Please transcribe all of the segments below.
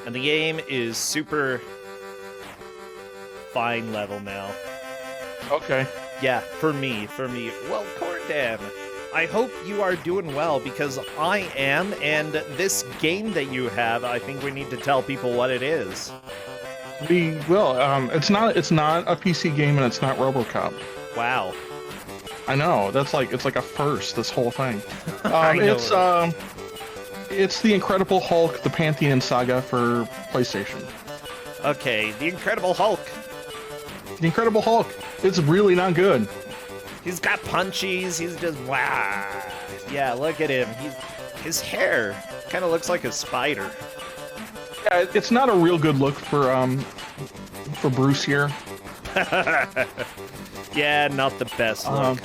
And the game is super fine level now. Okay. Yeah, for me. Well, Cordan, I hope you are doing well because I am, and this game that you have, I think we need to tell people what it is. We will. It's not a PC game and it's not RoboCop. Wow. I know. It's like a first. This whole thing. I know. It's the Incredible Hulk, the Pantheon Saga for PlayStation. Okay, the Incredible Hulk. The Incredible Hulk. It's really not good. He's got punchies. He's just wow. Yeah, look at him. His hair kind of looks like a spider. Yeah, it's not a real good look for Bruce here. Yeah, not the best look.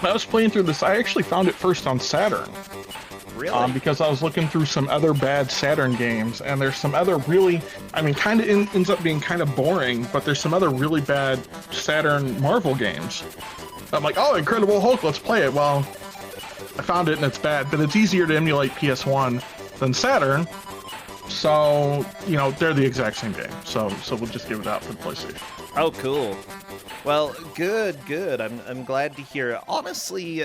I was playing through this. I actually found it first on Saturn. Really? Because I was looking through some other bad Saturn games, and there's some other really, kind of ends up being kind of boring, but there's some other really bad Saturn Marvel games. I'm like, oh, Incredible Hulk, let's play it. Well, I found it and it's bad, but it's easier to emulate PS1 than Saturn. So, they're the exact same game. So we'll just give it out for the PlayStation. Oh, cool. Well, good. I'm glad to hear. Honestly,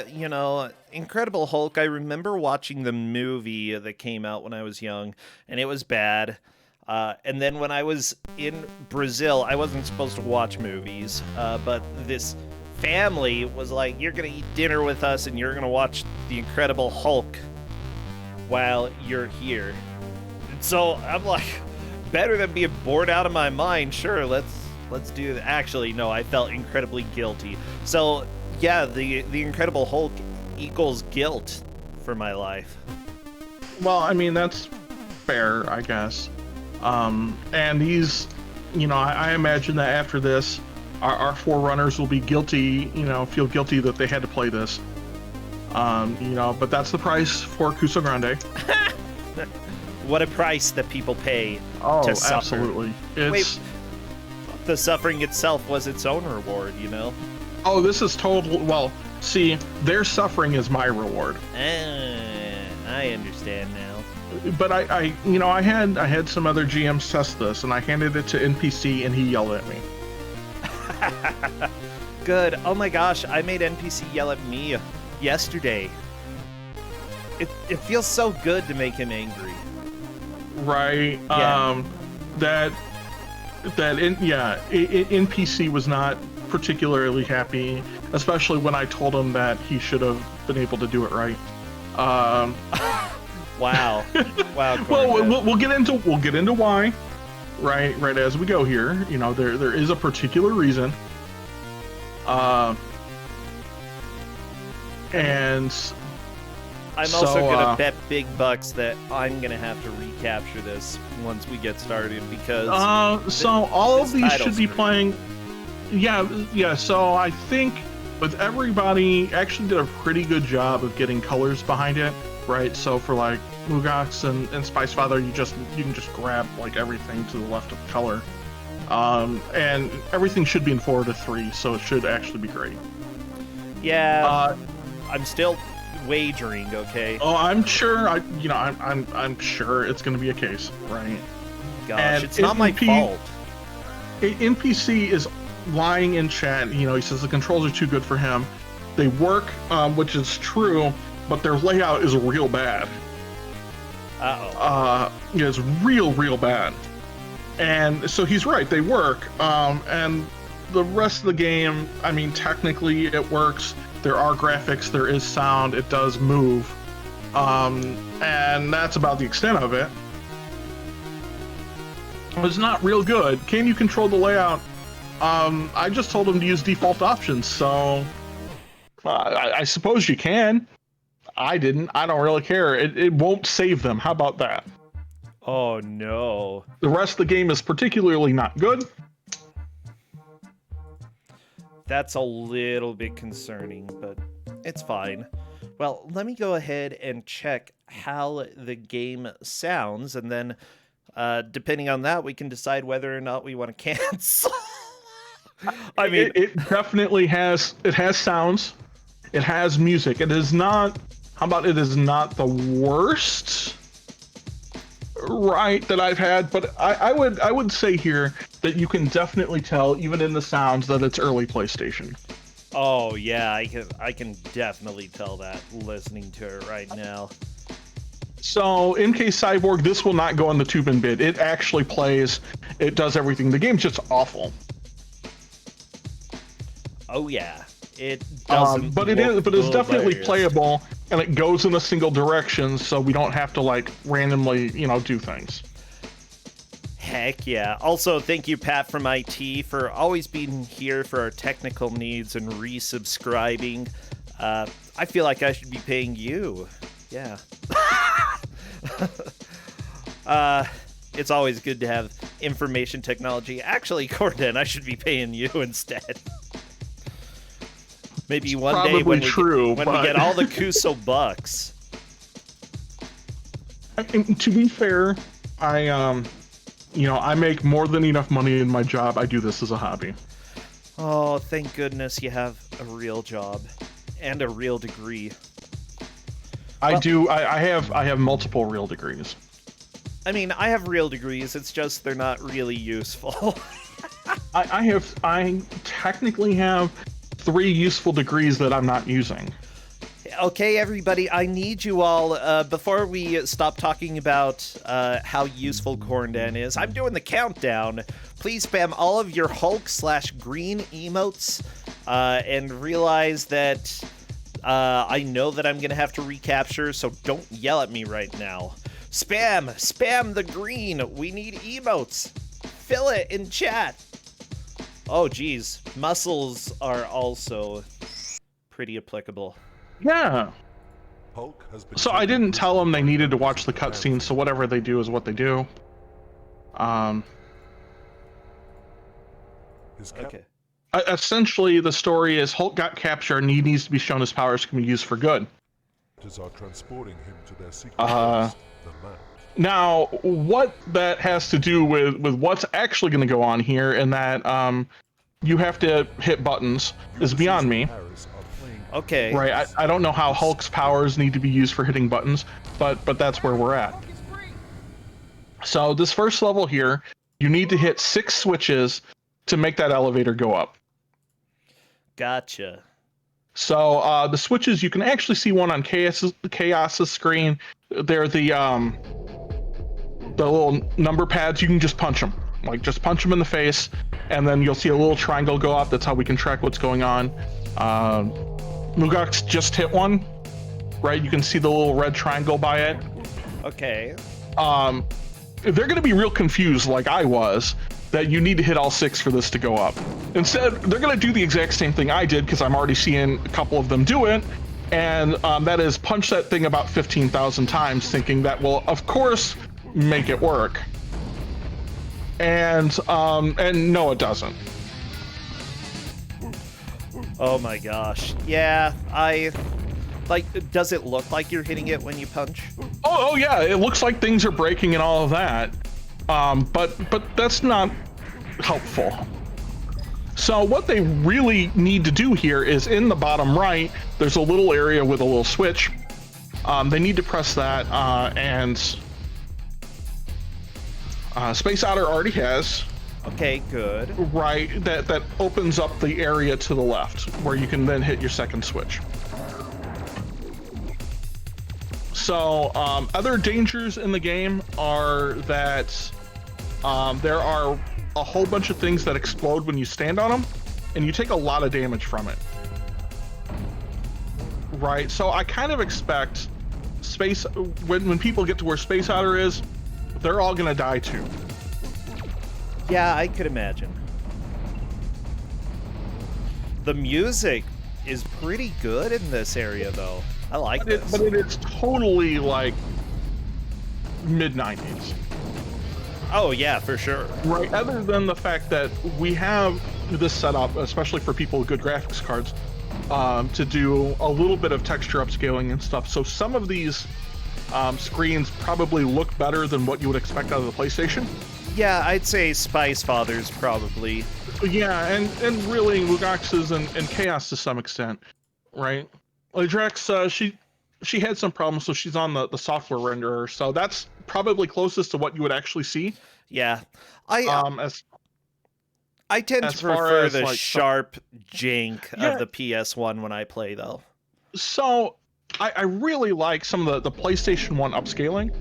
Incredible Hulk, I remember watching the movie that came out when I was young, and it was bad. And then when I was in Brazil, I wasn't supposed to watch movies, but this family was like, you're going to eat dinner with us, and you're going to watch the Incredible Hulk while you're here. So I'm like, better than being bored out of my mind. Sure, let's do that. Actually, no, I felt incredibly guilty. So yeah, the Incredible Hulk equals guilt for my life. Well, that's fair, I guess. And these, I imagine that after this, our forerunners will be guilty, feel guilty that they had to play this. But that's the price for Ku5ogrande. What a price that people pay to suffer. Absolutely. Wait, the suffering itself was its own reward, Oh, this is total. Well, see, their suffering is my reward. I understand now. But I had some other GMs test this, and I handed it to NPC, and he yelled at me. Good. Oh my gosh, I made NPC yell at me yesterday. It feels so good to make him angry. Right. Yeah. NPC was not particularly happy, especially when I told him that he should have been able to do it right. Wow. Wow. Well, we'll get into why, right as we go here. There is a particular reason. And I'm also gonna bet big bucks that I'm gonna have to recapture this once we get started because all of these should be playing. Yeah. So I think with everybody actually did a pretty good job of getting colors behind it, right? So for like Mugax and Spicefather, you can just grab like everything to the left of color, and everything should be in 4:3, so it should actually be great. Yeah. I'm still wagering, okay? Oh, I'm sure. I'm sure it's going to be a case, right? Gosh, and it's not my fault. NPC is lying in chat. He says the controls are too good for him. They work, which is true, but their layout is real bad. It's real bad. And so he's right. They work. And the rest of the game, technically it works. There are graphics, there is sound, it does move, and that's about the extent of it. It's not real good. Can you control the layout? I just told him to use default options, so I suppose you can. I didn't. I don't really care. It won't save them. How about that? Oh no. The rest of the game is particularly not good. That's a little bit concerning, but it's fine. Well, let me go ahead and check how the game sounds, and then depending on that, we can decide whether or not we want to cancel. It definitely has. It has sounds. It has music. It is not. How about it is not the worst right that I've had, but I would say here that you can definitely tell, even in the sounds, that it's early PlayStation. Oh yeah, I can definitely tell that listening to it right now. So MK Cyborg, this will not go on the 2-bit. It actually plays, it does everything. The game's just awful. Oh yeah, it doesn't. But it look is, but it's definitely hilarious. playable, and it goes in a single direction, so we don't have to like randomly, do things. Heck yeah. Also, thank you, Pat from IT, for always being here for our technical needs and resubscribing. I feel like I should be paying you. Yeah. It's always good to have information technology. Actually, Corden, I should be paying you instead. Maybe one day Probably when, true, we but- get all the Kuso bucks. And to be fair, I make more than enough money in my job. I do this as a hobby. Oh, thank goodness you have a real job and a real degree. I do. I have multiple real degrees. I mean, I have real degrees, it's just they're not really useful. I technically have 3 useful degrees that I'm not using. Okay, everybody, I need you all, before we stop talking about how useful Corndan is, I'm doing the countdown. Please spam all of your Hulk/green emotes, and realize that I know that I'm going to have to recapture, so don't yell at me right now. Spam the green. We need emotes. Fill it in chat. Oh, geez. Muscles are also pretty applicable. Yeah. Hulk has been So I didn't tell them they needed to watch the cutscene, so whatever they do is what they do. Okay. Essentially, the story is Hulk got captured and he needs to be shown his powers can be used for good. are transporting him to their secret Uh, base, the Land. Now, what that has to do with what's actually going to go on here, and that you have to hit buttons, is beyond me. Paris are playing Okay. Right? I don't know how Hulk's powers need to be used for hitting buttons, but that's where we're at. So this first level here, you need to hit 6 switches to make that elevator go up. Gotcha. So the switches, you can actually see one on Chaos's screen. They're the little number pads. You can just punch them, just punch them in the face, and then you'll see a little triangle go up. That's how we can track what's going on. Mugak's just hit one, right? You can see the little red triangle by it. Okay. They're going to be real confused, like I was, that you need to hit all 6 for this to go up. Instead, they're going to do the exact same thing I did, because I'm already seeing a couple of them do it, and that is punch that thing about 15,000 times, thinking that will, of course, make it work. And no, it doesn't. Oh my gosh. Yeah, does it look like you're hitting it when you punch? Oh yeah, it looks like things are breaking and all of that. But that's not helpful. So what they really need to do here is in the bottom right, there's a little area with a little switch. They need to press that, and Space Otter already has. Okay, good. Right, that opens up the area to the left, where you can then hit your second switch. So, other dangers in the game are that there are a whole bunch of things that explode when you stand on them, and you take a lot of damage from it. Right, so I kind of expect when people get to where Space Otter is, they're all gonna die too. Yeah, I could imagine. The music is pretty good in this area, though. I like this. But it is totally like mid-90s. Oh, yeah, for sure. Right, other than the fact that we have this setup, especially for people with good graphics cards, to do a little bit of texture upscaling and stuff. So some of these screens probably look better than what you would expect out of the PlayStation. Yeah, I'd say Spice Fathers probably. Yeah, and really Mugax's and Chaos to some extent, right? Drex, she had some problems, so she's on the software renderer, so that's probably closest to what you would actually see. Yeah. As I tend to as far prefer as, the like, sharp jank Yeah. of the PS1 when I play, though. So I really like some of the PlayStation 1 upscaling,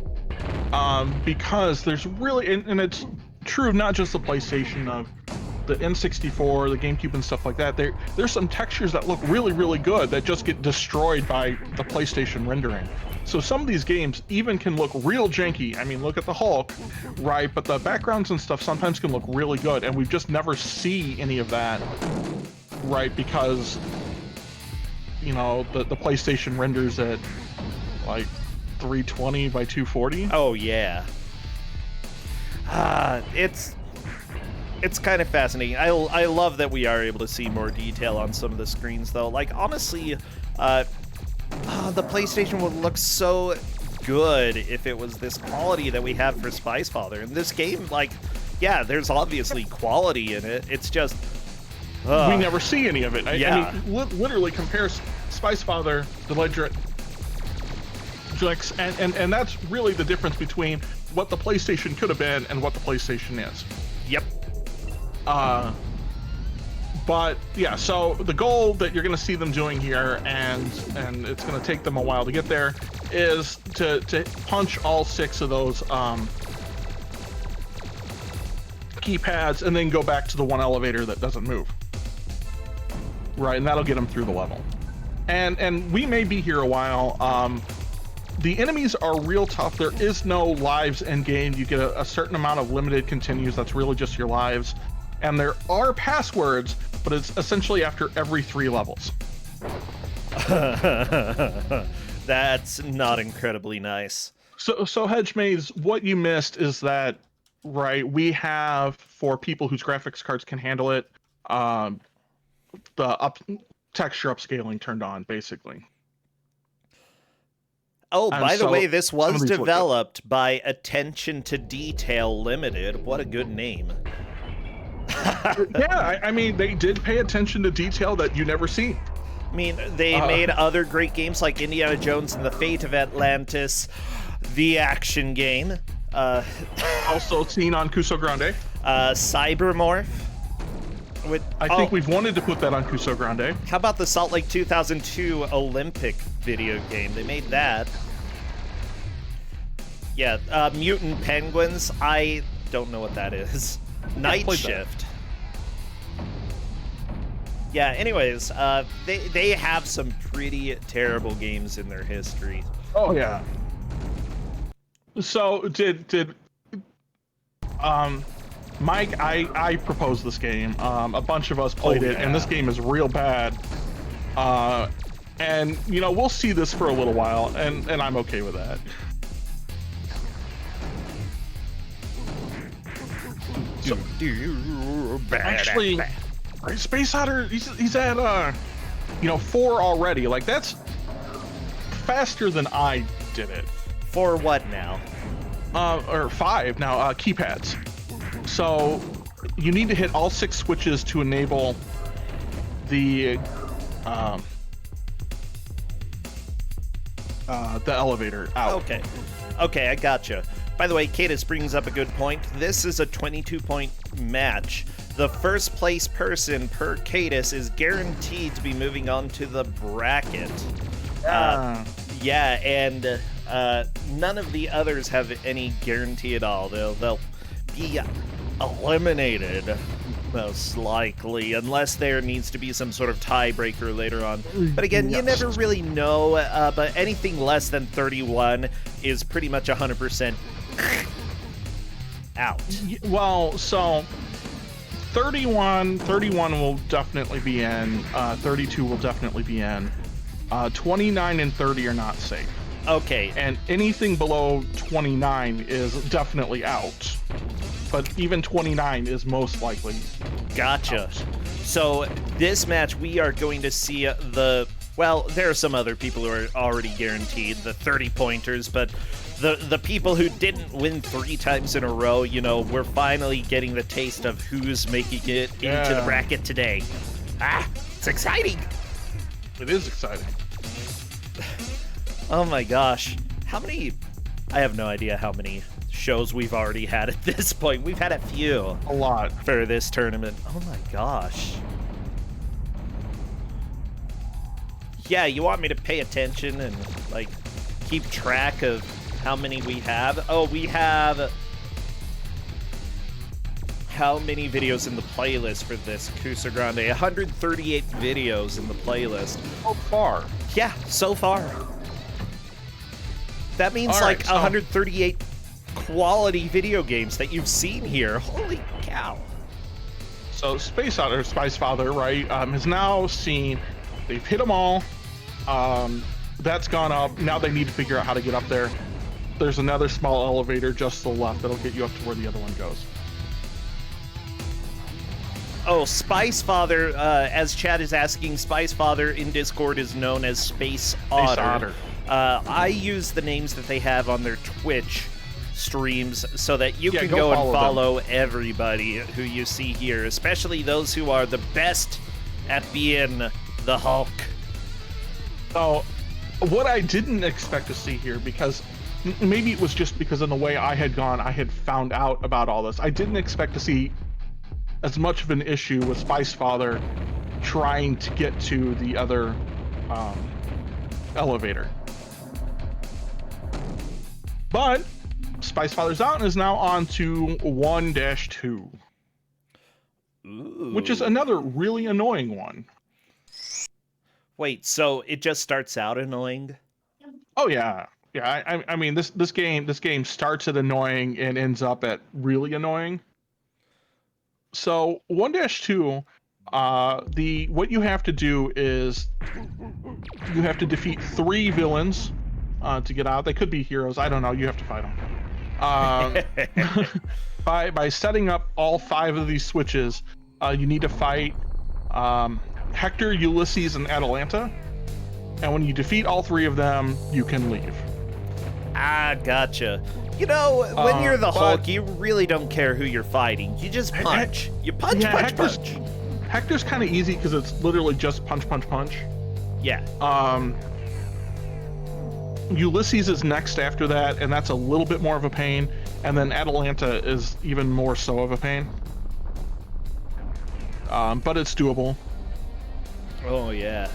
because there's really, and it's true of not just the PlayStation, of the N64, the GameCube, and stuff like that. There's some textures that look really, really good that just get destroyed by the PlayStation rendering. So some of these games even can look real janky. I mean, look at the Hulk, right? But the backgrounds and stuff sometimes can look really good, and we just never see any of that, right? Because, you know, the PlayStation renders at like 320 by 240. Oh, yeah. It's kind of fascinating. I love that we are able to see more detail on some of the screens, though. Like, honestly, the PlayStation would look so good if it was this quality that we have for Spice Father. And this game, like, yeah, there's obviously quality in it. It's just... we never see any of it. Yeah. I mean, literally compares Spice Father, the Ledger, and that's really the difference between what the PlayStation could have been and what the PlayStation is. Yep. But yeah, so the goal that you're going to see them doing here, and it's going to take them a while to get there, is to punch all 6 of those keypads and then go back to the one elevator that doesn't move. Right, and that'll get them through the level. And we may be here a while. The enemies are real tough. There is no lives in game. You get a certain amount of limited continues. That's really just your lives. And there are passwords, but it's essentially after every 3 levels. That's not incredibly nice. So Hedge Maze, what you missed is that, right, we have, for people whose graphics cards can handle it, the texture upscaling turned on, basically. Oh, And by the so way, this some was of these look good. developed by Attention to Detail Limited. What a good name. Yeah, I mean, they did pay attention to detail that you never see. I mean, they made other great games like Indiana Jones and the Fate of Atlantis, the action game, Also seen on Ku5ogrande. Cybermorph. I think we've wanted to put that on Ku5ogrande. How about the Salt Lake 2002 Olympic video game? They made that. Yeah, Mutant Penguins. I don't know what that is. Night played Shift. Yeah, anyways, they have some pretty terrible games in their history. Oh yeah. So did Mike, I proposed this game. A bunch of us played it, and this game is real bad. And you know, we'll see this for a little while, and I'm okay with that. So, actually, Space Otter, he's at 4 already. Like, that's faster than I did it. For what now? Or 5 now. Keypads. So you need to hit all 6 switches to enable the elevator out. Okay, I gotcha. By the way, Cadis brings up a good point. This is a 22-point match. The first place person per Cadis is guaranteed to be moving on to the bracket. Yeah, and none of the others have any guarantee at all. They'll be eliminated, most likely, unless there needs to be some sort of tiebreaker later on. But again, you never really know, but anything less than 31 is pretty much 100% out. Well, so 31 will definitely be in, 32 will definitely be in, 29 and 30 are not safe. Okay. And anything below 29 is definitely out. But even 29 is most likely Gotcha. out. So this match, we are going to see there are some other people who are already guaranteed, the 30-pointers, but the people who didn't win 3 times in a row, we're finally getting the taste of who's making it into the bracket today. It's exciting. It is exciting. Oh my gosh. How many I have no idea how many shows we've already had at this point. We've had a few A lot. for this tournament. Oh my gosh. Yeah, you want me to pay attention and, like, keep track of how many we have? Oh, we have... How many videos in the playlist for this Ku5ogrande? 138 videos in the playlist. So far. Yeah, so far. That means All like right, so- 138 quality video games that you've seen here. Holy cow. So Spice Father, right, has now seen, they've hit them all. That's gone up. Now they need to figure out how to get up there. There's another small elevator just to the left that'll get you up to where the other one goes. Oh, Spice Father, as Chad is asking, Spice Father in Discord is known as Space Otter. I use the names that they have on their Twitch streams so that you can go and follow everybody who you see here, especially those who are the best at being the Hulk. So, what I didn't expect to see here, because maybe it was just because in the way I had gone, I had found out about all this. I didn't expect to see as much of an issue with Spice Father trying to get to the other elevator. But Spice Father's out and is now on to 1-2, which is another really annoying one. Wait, so it just starts out annoying? Oh yeah, yeah. I mean this game starts at annoying and ends up at really annoying. So 1-2, what you have to do is you have to defeat 3 villains to get out. They could be heroes. I don't know. You have to fight them. By setting up all 5 of these switches, you need to fight Hector, Ulysses, and Atalanta. And when you defeat all 3 of them, you can leave. Ah, gotcha. You know, when you're the Hulk, you really don't care who you're fighting. You just punch. You punch, punch. Hector's kind of easy because it's literally just punch, punch, punch. Yeah. Ulysses is next after that, and that's a little bit more of a pain. And then Atalanta is even more so of a pain. But it's doable. Oh, yeah.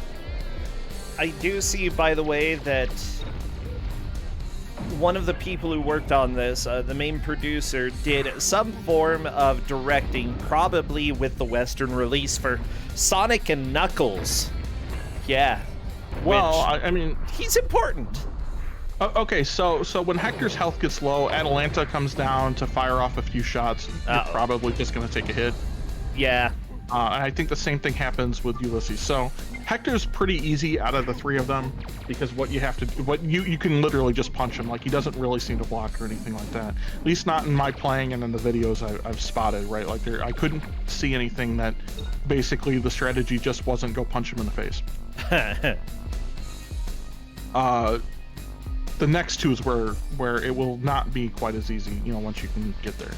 I do see, by the way, that one of the people who worked on this, the main producer, did some form of directing, probably with the Western release for Sonic and Knuckles. Yeah. Well, I mean... He's important. Okay, so when Hector's health gets low, Atalanta comes down to fire off a few shots. You're probably just going to take a hit. Yeah. And I think the same thing happens with Ulysses. So Hector's pretty easy out of the 3 of them because what you have to do, you can literally just punch him. Like, he doesn't really seem to block or anything like that. At least not in my playing and in the videos I've spotted, right? Like, I couldn't see anything that basically the strategy just wasn't go punch him in the face. The next 2 is where it will not be quite as easy, you know, once you can get there.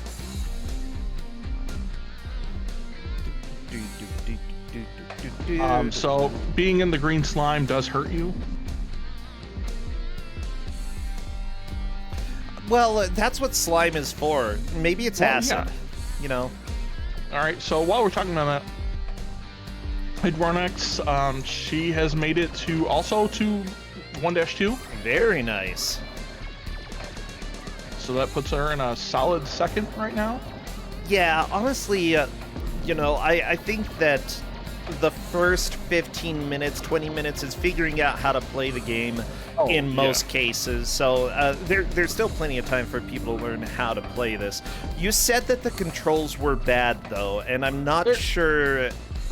So being in the green slime does hurt you. Well, that's what slime is for. Maybe it's acid, yeah. You know. All right, so while we're talking about that, Hydronex, she has made it to 1-2. Very nice. So that puts her in a solid 2nd right now. Yeah, honestly, you know, I think that the first 15 minutes, 20 minutes is figuring out how to play the game in most cases. So there's still plenty of time for people to learn how to play this. You said that the controls were bad, though, and I'm not sure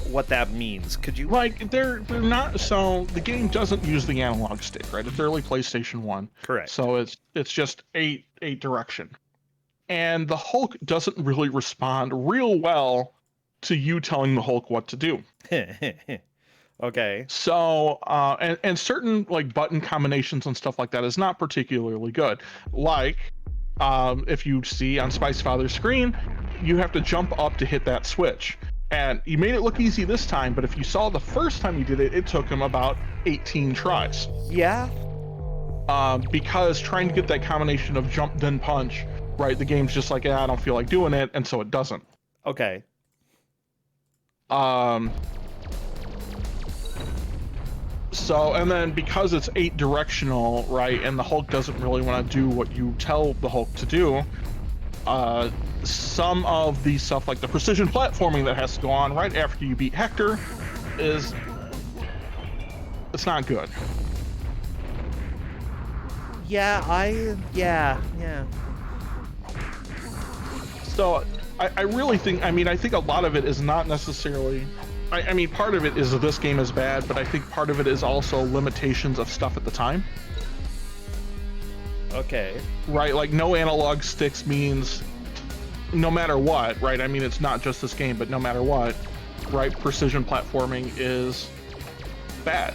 what that means. Could you... Like, they're not... So the game doesn't use the analog stick, right? It's early PlayStation 1. Correct. So it's just 8 direction. And the Hulk doesn't really respond real well to you telling the Hulk what to do. Okay. So, and certain like button combinations and stuff like that is not particularly good. Like, if you see on Spice Father's screen, you have to jump up to hit that switch. And you made it look easy this time, but if you saw the first time you did it, it took him about 18 tries. Yeah. because trying to get that combination of jump then punch, right? The game's just like, I don't feel like doing it, and so it doesn't. Okay. So, and then because it's 8 directional, right, and the Hulk doesn't really want to do what you tell the Hulk to do, some of the stuff like the precision platforming that has to go on right after you beat Hector it's not good. Yeah. So I really think, I think a lot of it is not necessarily, I mean, part of it is that this game is bad, but I think part of it is also limitations of stuff at the time. Okay. Right, like no analog sticks means no matter what, right? I mean, it's not just this game, but no matter what, right? Precision platforming is bad.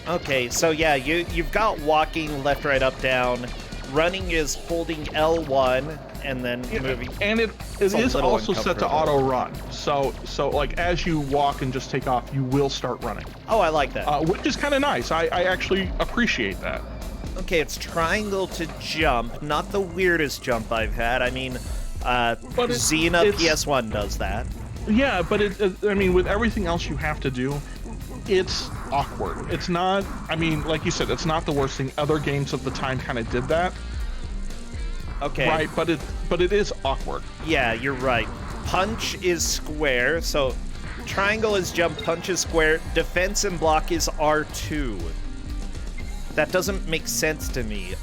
Okay, so yeah, you've got walking, left, right, up, down. Running is holding L1 and then moving. And it is also set to auto run. So like as you walk and just take off, you will start running. Oh, I like that. Which is kind of nice. I actually appreciate that. Okay, it's triangle to jump. Not the weirdest jump I've had. I mean, Xena PS1 does that. Yeah, but I mean, with everything else you have to do, it's awkward. It's not, I mean, like you said, it's not the worst thing. Other games of the time kind of did that. Okay. Right, but it is awkward. Yeah, you're right. Punch is square, so triangle is jump, punch is square, defense and block is R2. That doesn't make sense to me.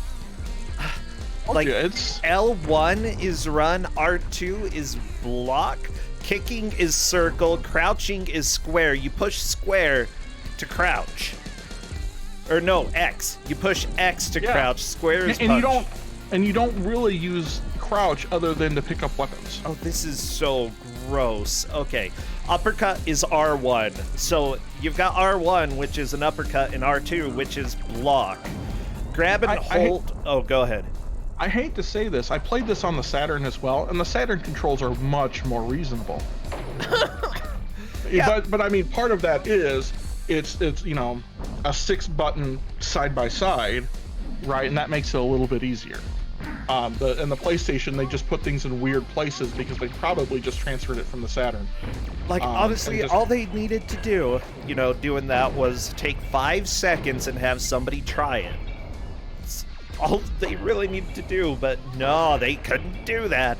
Like, it's L1 is run, R2 is block, kicking is circle, crouching is square. You push square to crouch. Or no, X. You push X to crouch, square is punch. And you don't really use crouch other than to pick up weapons. Oh, this is so gross. Okay. Uppercut is R1. So you've got R1, which is an uppercut, and R2, which is block. Grab and hold. Oh, go ahead. I hate to say this. I played this on the Saturn as well, and the Saturn controls are much more reasonable. Yeah. But I mean, part of that is it's you know, a 6-button side by side, right? And that makes it a little bit easier. And the PlayStation, they just put things in weird places because they probably just transferred it from the Saturn. Like, honestly, all they needed to do, you know, doing that was take 5 seconds and have somebody try it. It's all they really needed to do, but no, they couldn't do that.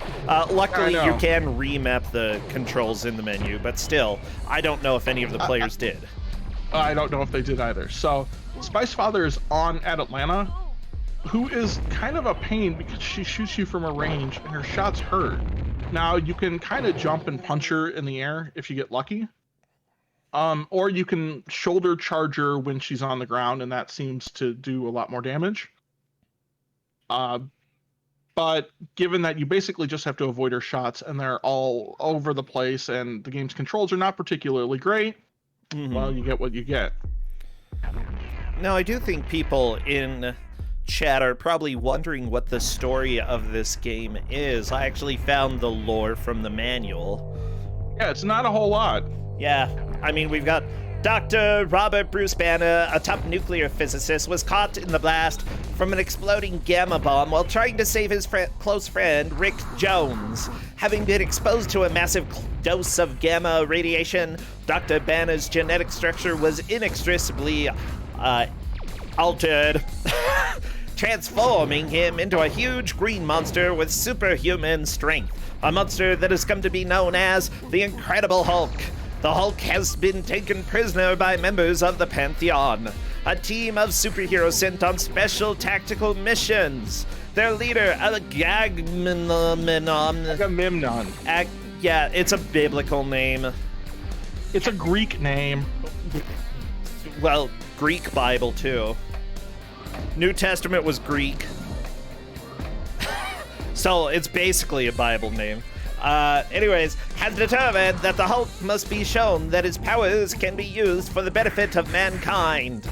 Luckily, you can remap the controls in the menu, but still, I don't know if any of the players did. I don't know if they did either. So, Spice Father is on at Atlanta, who is kind of a pain because she shoots you from a range and her shots hurt. Now, you can kind of jump and punch her in the air if you get lucky. Or you can shoulder charge her when she's on the ground, and that seems to do a lot more damage. But given that you basically just have to avoid her shots and they're all over the place and the game's controls are not particularly great, well, you get what you get. Now, I do think people in chat are probably wondering what the story of this game is. I actually found the lore from the manual. Yeah, it's not a whole lot. Yeah, I mean, we've got Dr. Robert Bruce Banner, a top nuclear physicist, was caught in the blast from an exploding gamma bomb while trying to save his close friend, Rick Jones. Having been exposed to a massive dose of gamma radiation, Dr. Banner's genetic structure was inextricably altered, transforming him into a huge green monster with superhuman strength. A monster that has come to be known as the Incredible Hulk. The Hulk has been taken prisoner by members of the Pantheon, a team of superheroes sent on special tactical missions. Their leader, Agamemnon. Yeah, it's a biblical name. It's a Greek name. Well, Greek Bible, too. New Testament was Greek. So it's basically a Bible name. Anyways, has determined that the Hulk must be shown that his powers can be used for the benefit of mankind.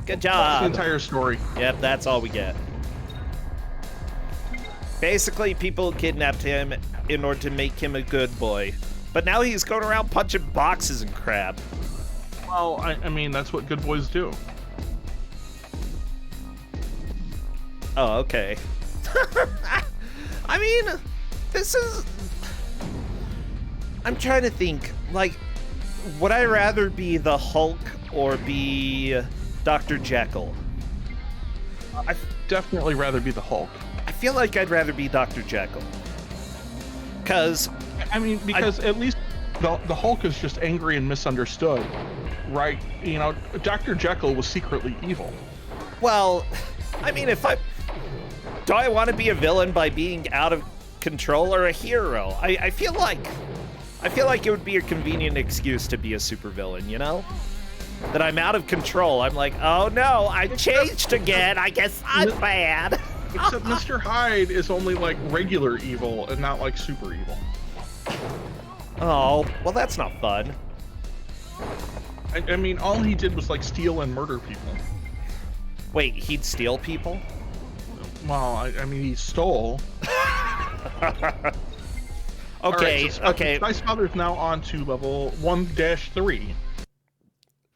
Good job. That's the entire story. Yep, that's all we get. Basically, people kidnapped him in order to make him a good boy. But now he's going around punching boxes and crap. Well, I mean, that's what good boys do. Oh, okay. I mean, this is... I'm trying to think, like, would I rather be the Hulk or be Dr. Jekyll? I'd definitely rather be the Hulk. I feel like I'd rather be Dr. Jekyll. Because... Because at least the Hulk is just angry and misunderstood, right? You know, Dr. Jekyll was secretly evil. Well, I mean, do I want to be a villain by being out of control or a hero? I feel like it would be a convenient excuse to be a supervillain, you know? That I'm out of control. I'm like, oh no, I changed again. I guess I'm bad. Except Mr. Hyde is only like regular evil and not like super evil. Oh, well, that's not fun. I mean, all he did was like steal and murder people. Wait, he'd steal people? Well, I mean, he stole. Okay, right, so okay. Spice Father's now on to level 1-3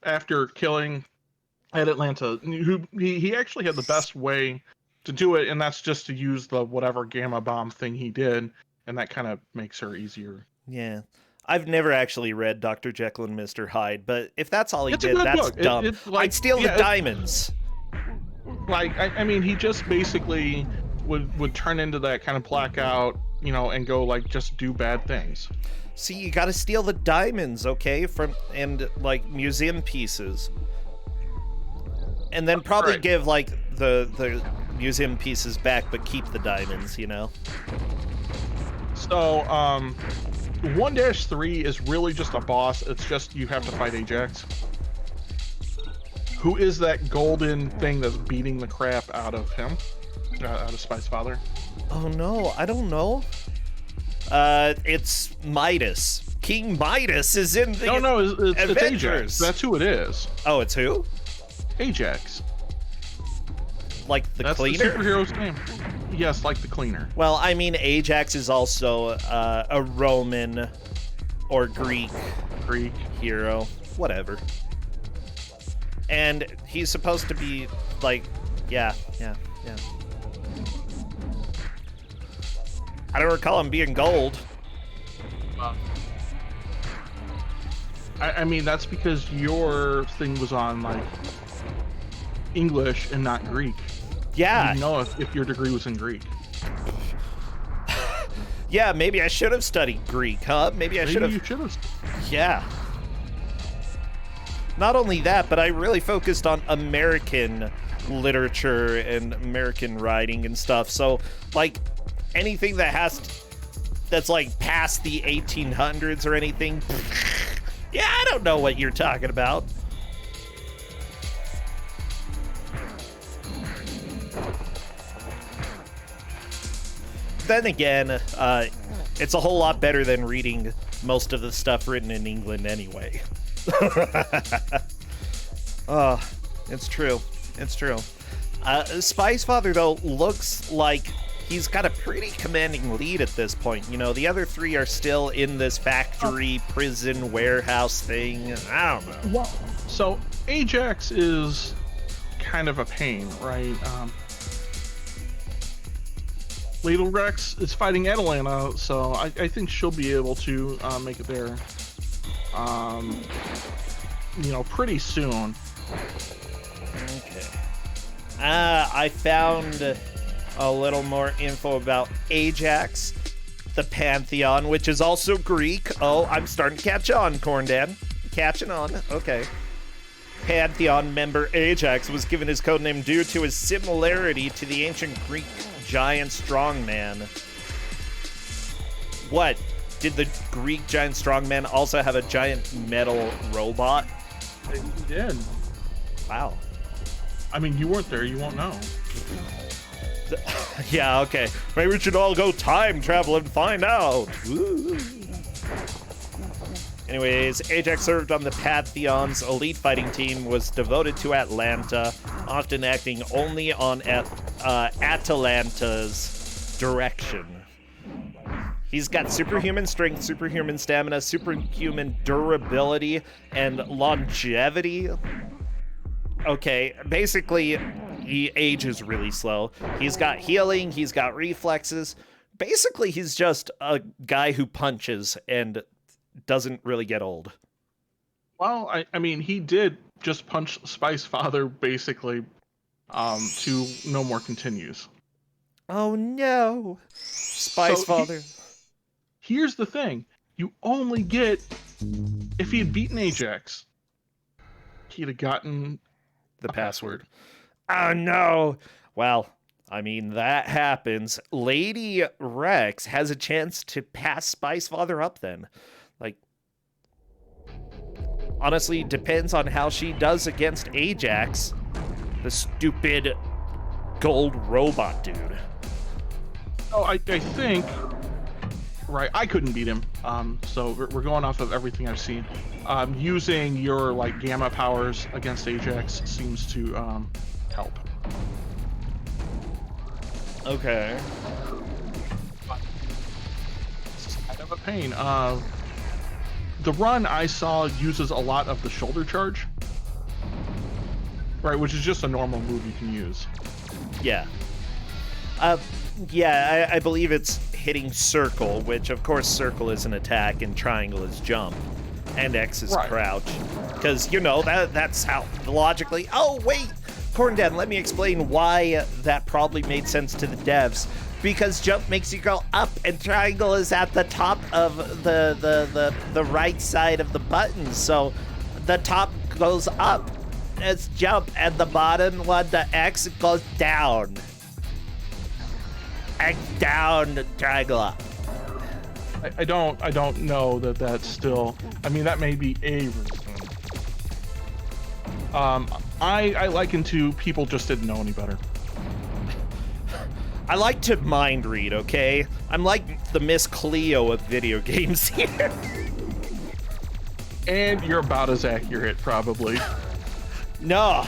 after killing at Atlanta. He actually had the best way to do it, and that's just to use the whatever gamma bomb thing he did, and that kind of makes her easier. Yeah. I've never actually read Dr. Jekyll and Mr. Hyde, but if that's all he It's a did, good that's book. dumb. It's like, I'd steal the diamonds. Like, I mean, he just basically would turn into that kind of blackout, you know, and go like just do bad things. See, you gotta steal the diamonds, okay? And like museum pieces. And then probably Right. give like the museum pieces back, but keep the diamonds, you know? So, 1-3 is really just a boss. It's just you have to fight Ajax. Who is that golden thing that's beating the crap out of him? Out of Spice Father? Oh no, I don't know. It's Midas. King Midas is in the No, it's Ajax. Avengers. That's who it is. Oh, it's who? Ajax. Like the That's cleaner? the superhero's name. Yes, like the cleaner. Well, I mean, Ajax is also a Roman or Greek hero, whatever. And he's supposed to be like, yeah. I don't recall him being gold. I mean, that's because your thing was on like English and not Greek. Yeah. You know if your degree was in Greek. Yeah, maybe I should have studied Greek, huh? Maybe You should have. Yeah. Not only that, but I really focused on American literature and American writing and stuff. So, like, anything that's like past the 1800s or anything, yeah, I don't know what you're talking about. Then again, it's a whole lot better than reading most of the stuff written in England anyway. It's true. It's true. Spice Father, though, looks like he's got a pretty commanding lead at this point. You know, the other three are still in this factory, prison, warehouse thing. I don't know. Well, so Ajax is kind of a pain, right? Ladle Rex is fighting Atalanta, so I think she'll be able to make it there, you know, pretty soon. Okay. I found a little more info about Ajax, the Pantheon, which is also Greek. Oh, I'm starting to catch on, Corn Dad. Catching on. Okay. Pantheon member Ajax was given his codename due to his similarity to the ancient Greek giant strongman. What? Did the Greek giant strongman also have a giant metal robot? He did. Wow. I mean, you weren't there, you won't know. Yeah, okay. Maybe we should all go time travel and find out. Woo. Anyways, Ajax served on the Pantheon's elite fighting team, was devoted to Atlanta, often acting only on Atalanta's direction. He's got superhuman strength, superhuman stamina, superhuman durability, and longevity. Okay, basically, he ages really slow. He's got healing, he's got reflexes. Basically, he's just a guy who punches and doesn't really get old. Well, I mean, he did just punch Spice Father basically to no more continues. Oh no, Spice Father. Here's the thing: you only get if he had beaten Ajax, he'd have gotten The password. Oh no. Well, I mean, that happens. Lady Rex has a chance to pass Spice Father up then. Like, honestly, depends on how she does against Ajax, the stupid gold robot dude. Oh, I think, right, I couldn't beat him. So we're going off of everything I've seen. Using your, like, gamma powers against Ajax seems to help. Okay. It's kind of a pain. The run I saw uses a lot of the shoulder charge. Right, which is just a normal move you can use. Yeah. Yeah, I believe it's hitting circle, which of course circle is an attack and triangle is jump. And X is crouch. Because, you know, that's how logically... Oh, wait! Corndad, let me explain why that probably made sense to the devs. Because jump makes you go up and triangle is at the top of the right side of the button. So the top goes up as jump and the bottom one, the X, goes down. X down, triangle up. I don't know that that's still... I mean, that may be a reason. I liken to people just didn't know any better. I like to mind read, okay? I'm like the Miss Cleo of video games here. And you're about as accurate, probably. No.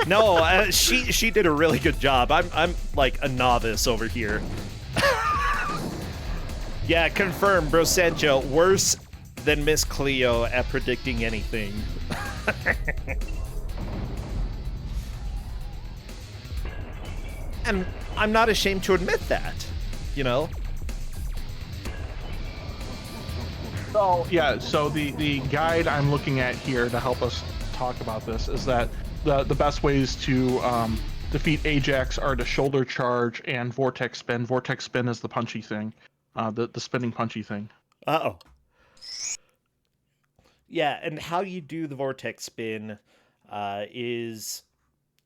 No, she did a really good job. I'm like a novice over here. Yeah, confirm, Bro Sancho, worse than Miss Cleo at predicting anything. And I'm not ashamed to admit that, you know? So, yeah, so the guide I'm looking at here to help us talk about this is that the best ways to defeat Ajax are to shoulder charge and vortex spin. Vortex spin is the punchy thing, the spinning punchy thing. Uh-oh. Yeah, and how you do the vortex spin is...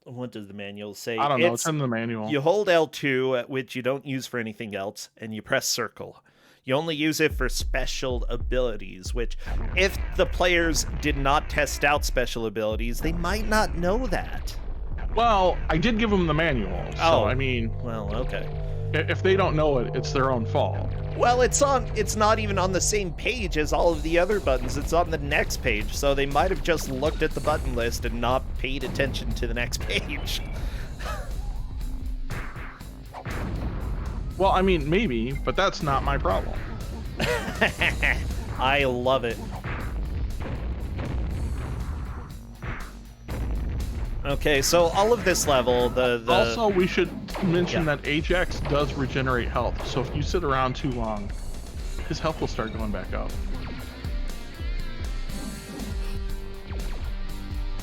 What does the manual say? I don't know. It's in the manual. You hold L2, which you don't use for anything else, and you press circle. You only use it for special abilities, which if the players did not test out special abilities, they might not know that. Well, I did give them the manual. So, I mean... Well, okay. If they don't know it, it's their own fault. Well, it's not even on the same page as all of the other buttons. It's on the next page, so they might have just looked at the button list and not paid attention to the next page. Well, I mean, maybe, but that's not my problem. I love it. Okay, so all of this level, the... Also, we should mention that Ajax does regenerate health, so if you sit around too long, his health will start going back up.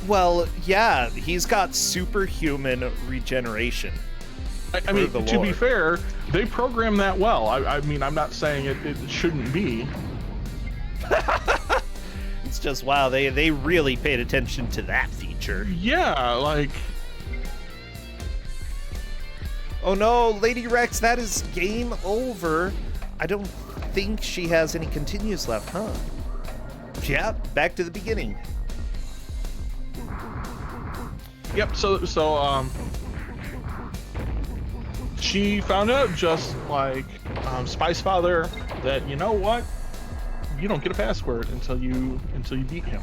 Well, yeah, he's got superhuman regeneration. I mean, to be fair, they program that well. I mean, I'm not saying it shouldn't be. It's just, wow, they really paid attention to that feature. Yeah, like... Oh no, Lady Rex, that is game over. I don't think she has any continues left, huh? Yeah, back to the beginning. Yep, so she found out, just like Spice Father, that, you know what? You don't get a password until you beat him.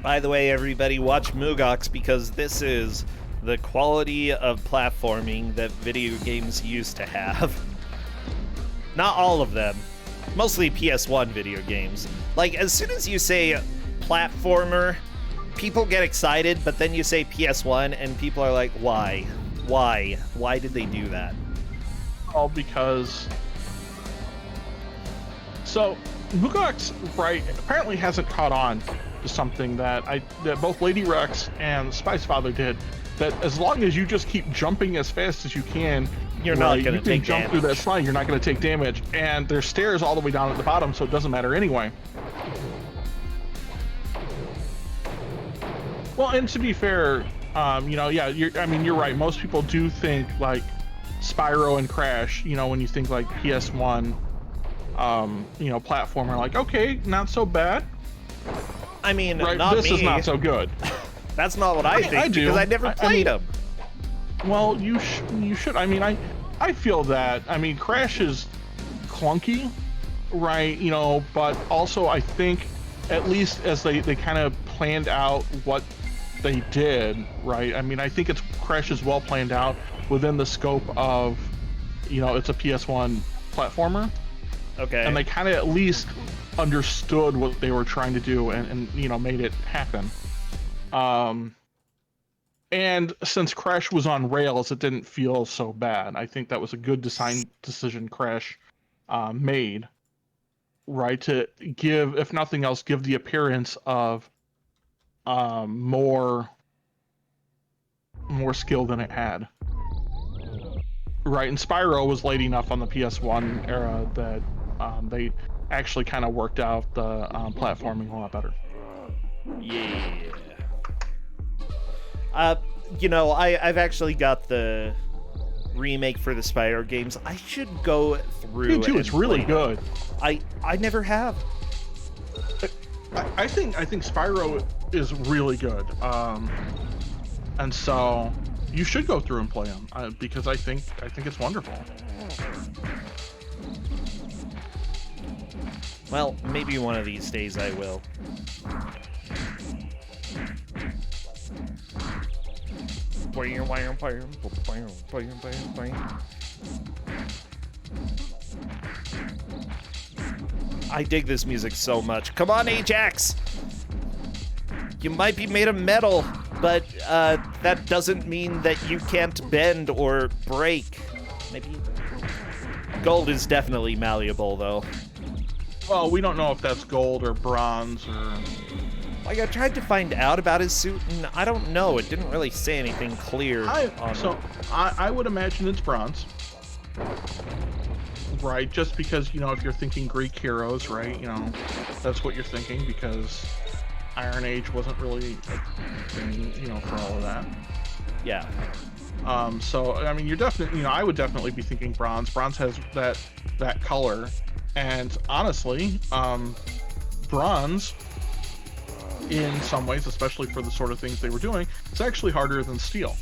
By the way, everybody, watch Mugox, because this is the quality of platforming that video games used to have. Not all of them. Mostly PS1 video games. Like, as soon as you say platformer, people get excited, but then you say PS1 and people are like, why? Why did they do that? All because... So, Mugox, right, apparently hasn't caught on to something that both Lady Rex and Spice Father did, that as long as you just keep jumping as fast as you can, you're not going to take jump damage. through that slide, you're not going to take damage, and there's stairs all the way down at the bottom, so it doesn't matter anyway. Well, and to be fair, yeah, you're right. Most people do think like Spyro and Crash, when you think like PS1, platformer, like, okay, not so bad. I mean, right, not this me. is not so good. That's not what I think, I do. because I never played them. Well, you should. I mean, I feel that. I mean, Crash is clunky, right? But also I think at least as they kind of planned out what they did, right? I mean, I think Crash is well planned out within the scope of, it's a PS1 platformer. Okay. And they kind of at least understood what they were trying to do and made it happen. And since Crash was on rails, it didn't feel so bad. I think that was a good design decision Crash made, right? To give, if nothing else, give the appearance of more skill than it had. Right, and Spyro was late enough on the PS1 era that they actually kind of worked out the platforming a lot better. Yeah. I've actually got the remake for the Spyro games. I should go through. Me too. It's really good. I never have. I think Spyro is really good, and so you should go through and play them because I think it's wonderful. Well, maybe one of these days I will. I dig this music so much. Come on, Ajax! You might be made of metal, but that doesn't mean that you can't bend or break. Maybe... Gold is definitely malleable, though. Well, we don't know if that's gold or bronze or... Like, I tried to find out about his suit, and I don't know. It didn't really say anything clear. I would imagine it's bronze. Right, just because, if you're thinking Greek heroes, right, that's what you're thinking, because Iron Age wasn't really a thing, for all of that. Yeah. So, I mean, you're definitely, I would definitely be thinking bronze. Bronze has that color, and honestly, bronze, in some ways, especially for the sort of things they were doing, it's actually harder than steel.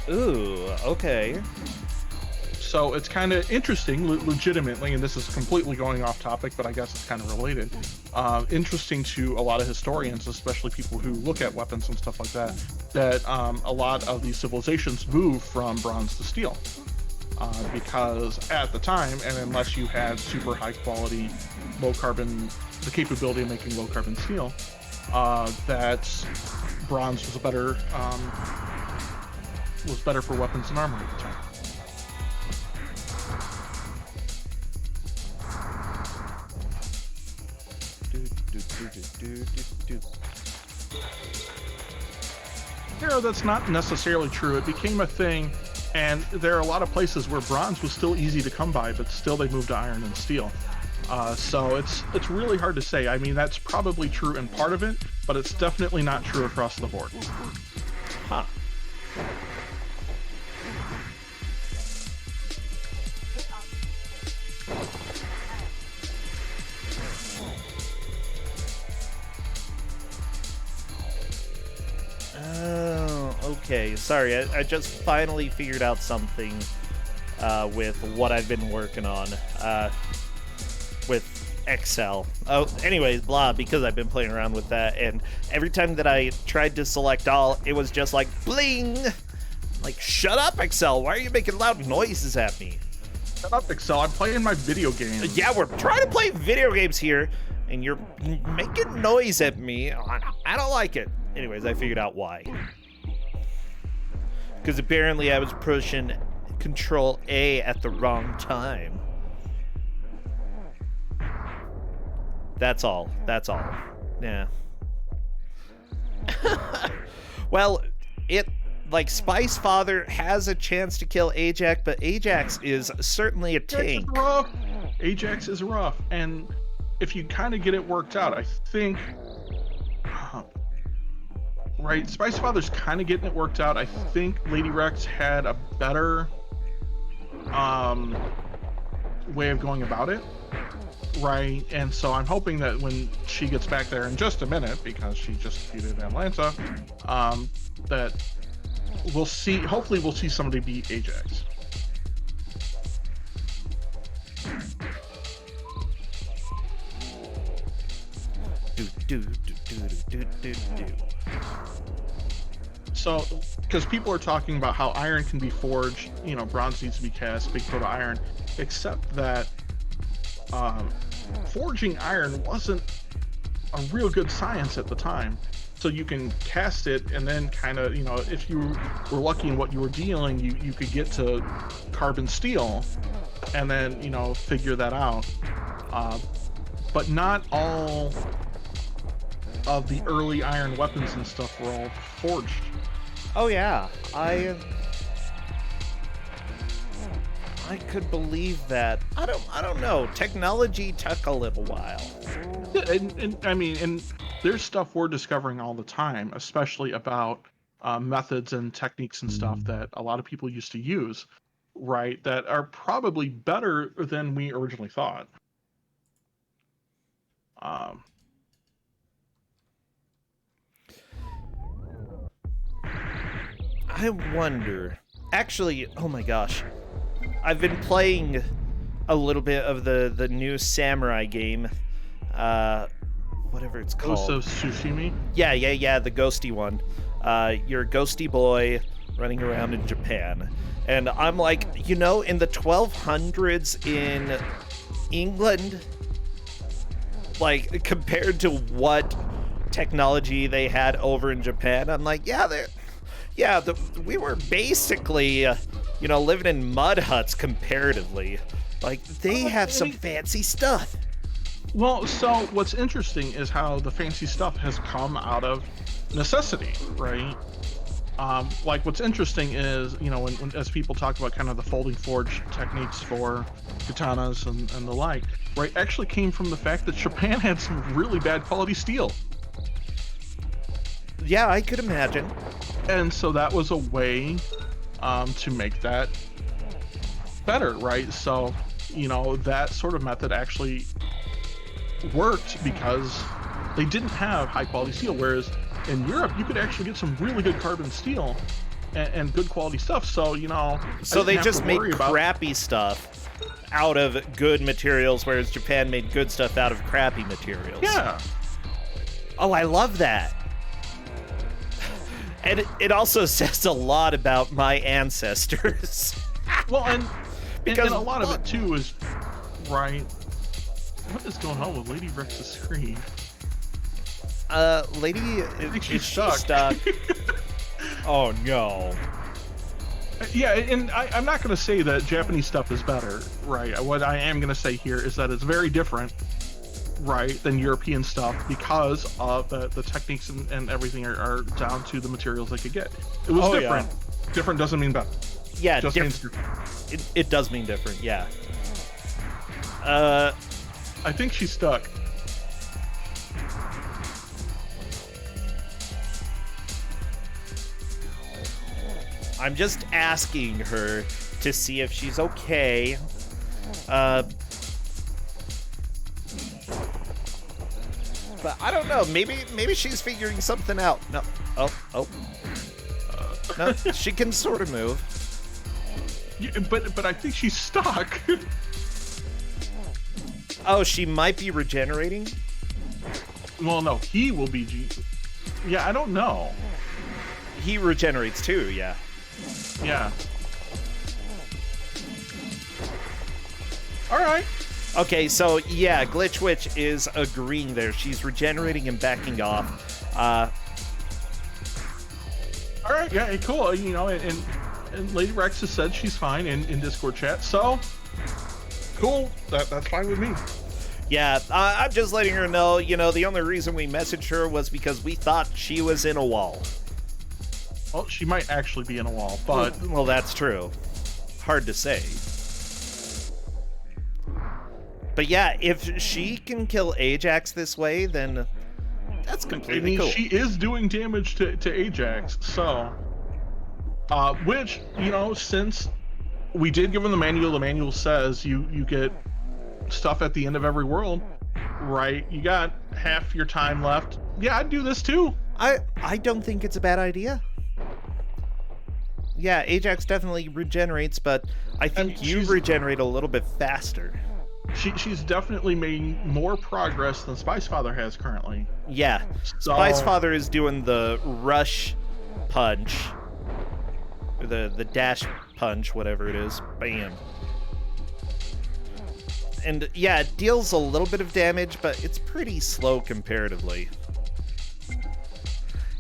Ooh, okay. So it's kind of interesting, legitimately, and this is completely going off topic, but I guess it's kind of related. Interesting to a lot of historians, especially people who look at weapons and stuff like that a lot of these civilizations moved from bronze to steel. Because at the time, and unless you had super high quality, low carbon, the capability of making low carbon steel, that bronze was better for weapons and armor at the time. That's not necessarily true. It became a thing, and there are a lot of places where bronze was still easy to come by, but still they moved to iron and steel. So it's really hard to say. I mean, that's probably true in part of it, but it's definitely not true across the board. Huh. Oh, okay. Sorry, I just finally figured out something with what I've been working on with Excel. Oh, anyways, blah, because I've been playing around with that, and every time that I tried to select all, it was just like, bling! Like, shut up, Excel! Why are you making loud noises at me? Shut up, Excel. I'm playing my video game. Yeah, we're trying to play video games here. and you're making noise at me. I don't like it. Anyways, I figured out why. Because apparently I was pushing Control A at the wrong time. That's all. That's all. Yeah. Well, like, Spice Father has a chance to kill Ajax, but Ajax is certainly a tank. Ajax is rough, and if you kind of get it worked out, I think, right, Spice Father's kind of getting it worked out. I think Lady Rex had a better way of going about it, right? And so I'm hoping that when she gets back there in just a minute, because she just defeated Atlanta, that we'll see, hopefully we'll see somebody beat Ajax. So, because people are talking about how iron can be forged, you know, bronze needs to be cast, big toe to iron, except that forging iron wasn't a real good science at the time. So you can cast it and then kind of, you know, if you were lucky in what you were dealing, you could get to carbon steel and then, you know, figure that out. But not all of the early iron weapons and stuff were all forged. Oh yeah, I could believe that. I don't know. Technology took a little while. Yeah, and I mean, and there's stuff we're discovering all the time, especially about methods and techniques and stuff that a lot of people used to use, right? That are probably better than we originally thought. I wonder. Actually, oh my gosh. I've been playing a little bit of the new samurai game. Whatever it's called. Ghost of Tsushima? Yeah, the ghosty one. You're a ghosty boy running around in Japan. And I'm like, you know, in the 1200s in England, like, compared to what technology they had over in Japan, I'm like, we were basically, you know, living in mud huts comparatively. Like, they have some fancy stuff. Well, so what's interesting is how the fancy stuff has come out of necessity, right? Like, what's interesting is, you know, when as people talk about kind of the folding forge techniques for katanas and the like, right, actually came from the fact that Japan had some really bad quality steel. Yeah, I could imagine. And so that was a way to make that better, right? So, you know, that sort of method actually worked because they didn't have high quality steel, whereas in Europe you could actually get some really good carbon steel and good quality stuff. So, you know, so they just made crappy stuff out of good materials, whereas Japan made good stuff out of crappy materials. Yeah. Oh, I love that. And it also says a lot about my ancestors. Well, and because a lot of it too is, right, what is going on with Lady Rex's screen? Lady, I think is she's she stuck? Oh no. Yeah, and I'm not going to say that Japanese stuff is better, right? What I am going to say here is that it's very different, right, than European stuff because of the techniques and everything are down to the materials they could get. It was different. Yeah. Different doesn't mean better. Yeah, just means different. It does mean different, yeah. I think she's stuck. I'm just asking her to see if she's okay. But I don't know. Maybe she's figuring something out. No. Oh. No, she can sort of move. Yeah, but I think she's stuck. Oh, she might be regenerating? Well, no, he will be Yeah, I don't know. He regenerates too, yeah. Yeah. All right. Okay, so yeah, Glitch Witch is agreeing there. She's regenerating and backing off. All right, yeah, cool. You know, and Lady Rex has said she's fine in Discord chat, so cool. That's fine with me. Yeah, I'm just letting her know, you know, the only reason we messaged her was because we thought she was in a wall. Well, she might actually be in a wall, but... Well, that's true. Hard to say. But yeah, if she can kill Ajax this way, then that's completely cool. She is doing damage to Ajax, so... which, you know, since we did give him the manual says you get stuff at the end of every world, right? You got half your time left. Yeah, I'd do this too. I don't think it's a bad idea. Yeah, Ajax definitely regenerates, but I think you regenerate a little bit faster. She's definitely making more progress than Spice Father has currently. Yeah, Spice Father is doing the rush punch, or the dash punch, whatever it is. Bam. And yeah, it deals a little bit of damage, but it's pretty slow comparatively.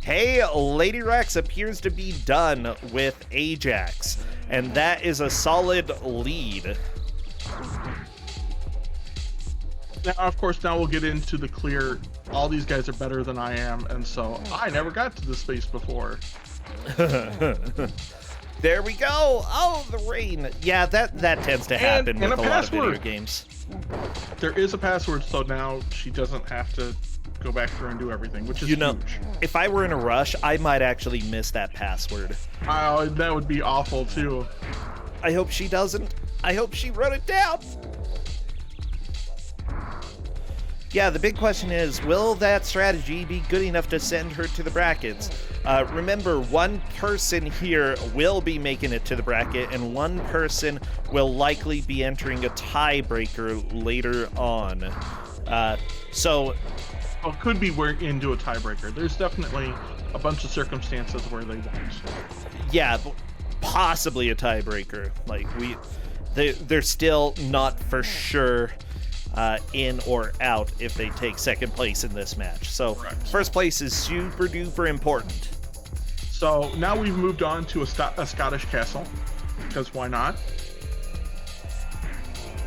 Hey, Lady Rex appears to be done with Ajax, and that is a solid lead. Now, of course, now we'll get into the clear, all these guys are better than I am, and so I never got to this space before. There we go. Oh, the rain. Yeah, that tends to happen with a lot of video games. There is a password, so now she doesn't have to go back through and do everything, which is huge. If I were in a rush, I might actually miss that password. Oh, that would be awful, too. I hope she doesn't. I hope she wrote it down. Yeah, the big question is, will that strategy be good enough to send her to the brackets? Remember, one person here will be making it to the bracket, and one person will likely be entering a tiebreaker later on. So... Well, it could be we're into a tiebreaker. There's definitely a bunch of circumstances where they won't. Yeah, possibly a tiebreaker. Like, they're still not for sure... in or out if they take second place in this match. So first place is super duper important. So now we've moved on to a Scottish castle, because why not?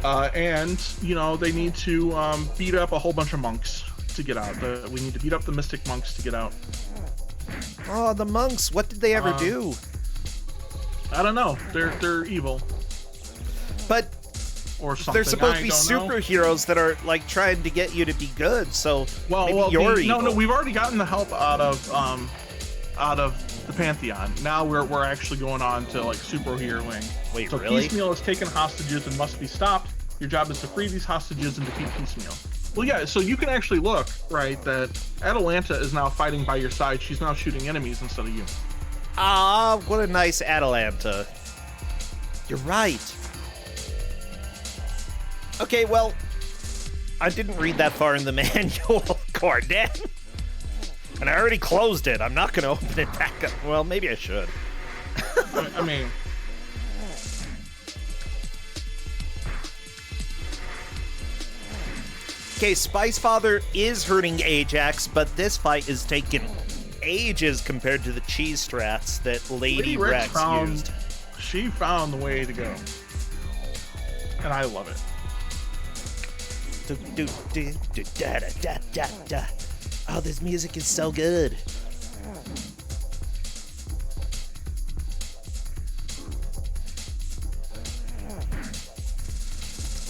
And, you know, they need to beat up a whole bunch of monks to get out. We need to beat up the mystic monks to get out. Oh, the monks, what did they ever do? I don't know. They're evil. But or something. They're supposed to be superheroes that are like trying to get you to be good. So maybe you're evil. No, we've already gotten the help out of the Pantheon. Now we're actually going on to like superhero wing. Wait, so really? Piecemeal is taken hostages and must be stopped. Your job is to free these hostages and defeat Piecemeal. Well, yeah. So you can actually look right that Atalanta is now fighting by your side. She's now shooting enemies instead of you. Ah, what a nice Atalanta. You're right. Okay, well, I didn't read that far in the manual, Gordon. And I already closed it. I'm not going to open it back up. Well, maybe I should. I mean... Okay, Spice Father is hurting Ajax, but this fight is taking ages compared to the cheese strats that Lady Rex used. She found the way to go. And I love it. Oh, this music is so good.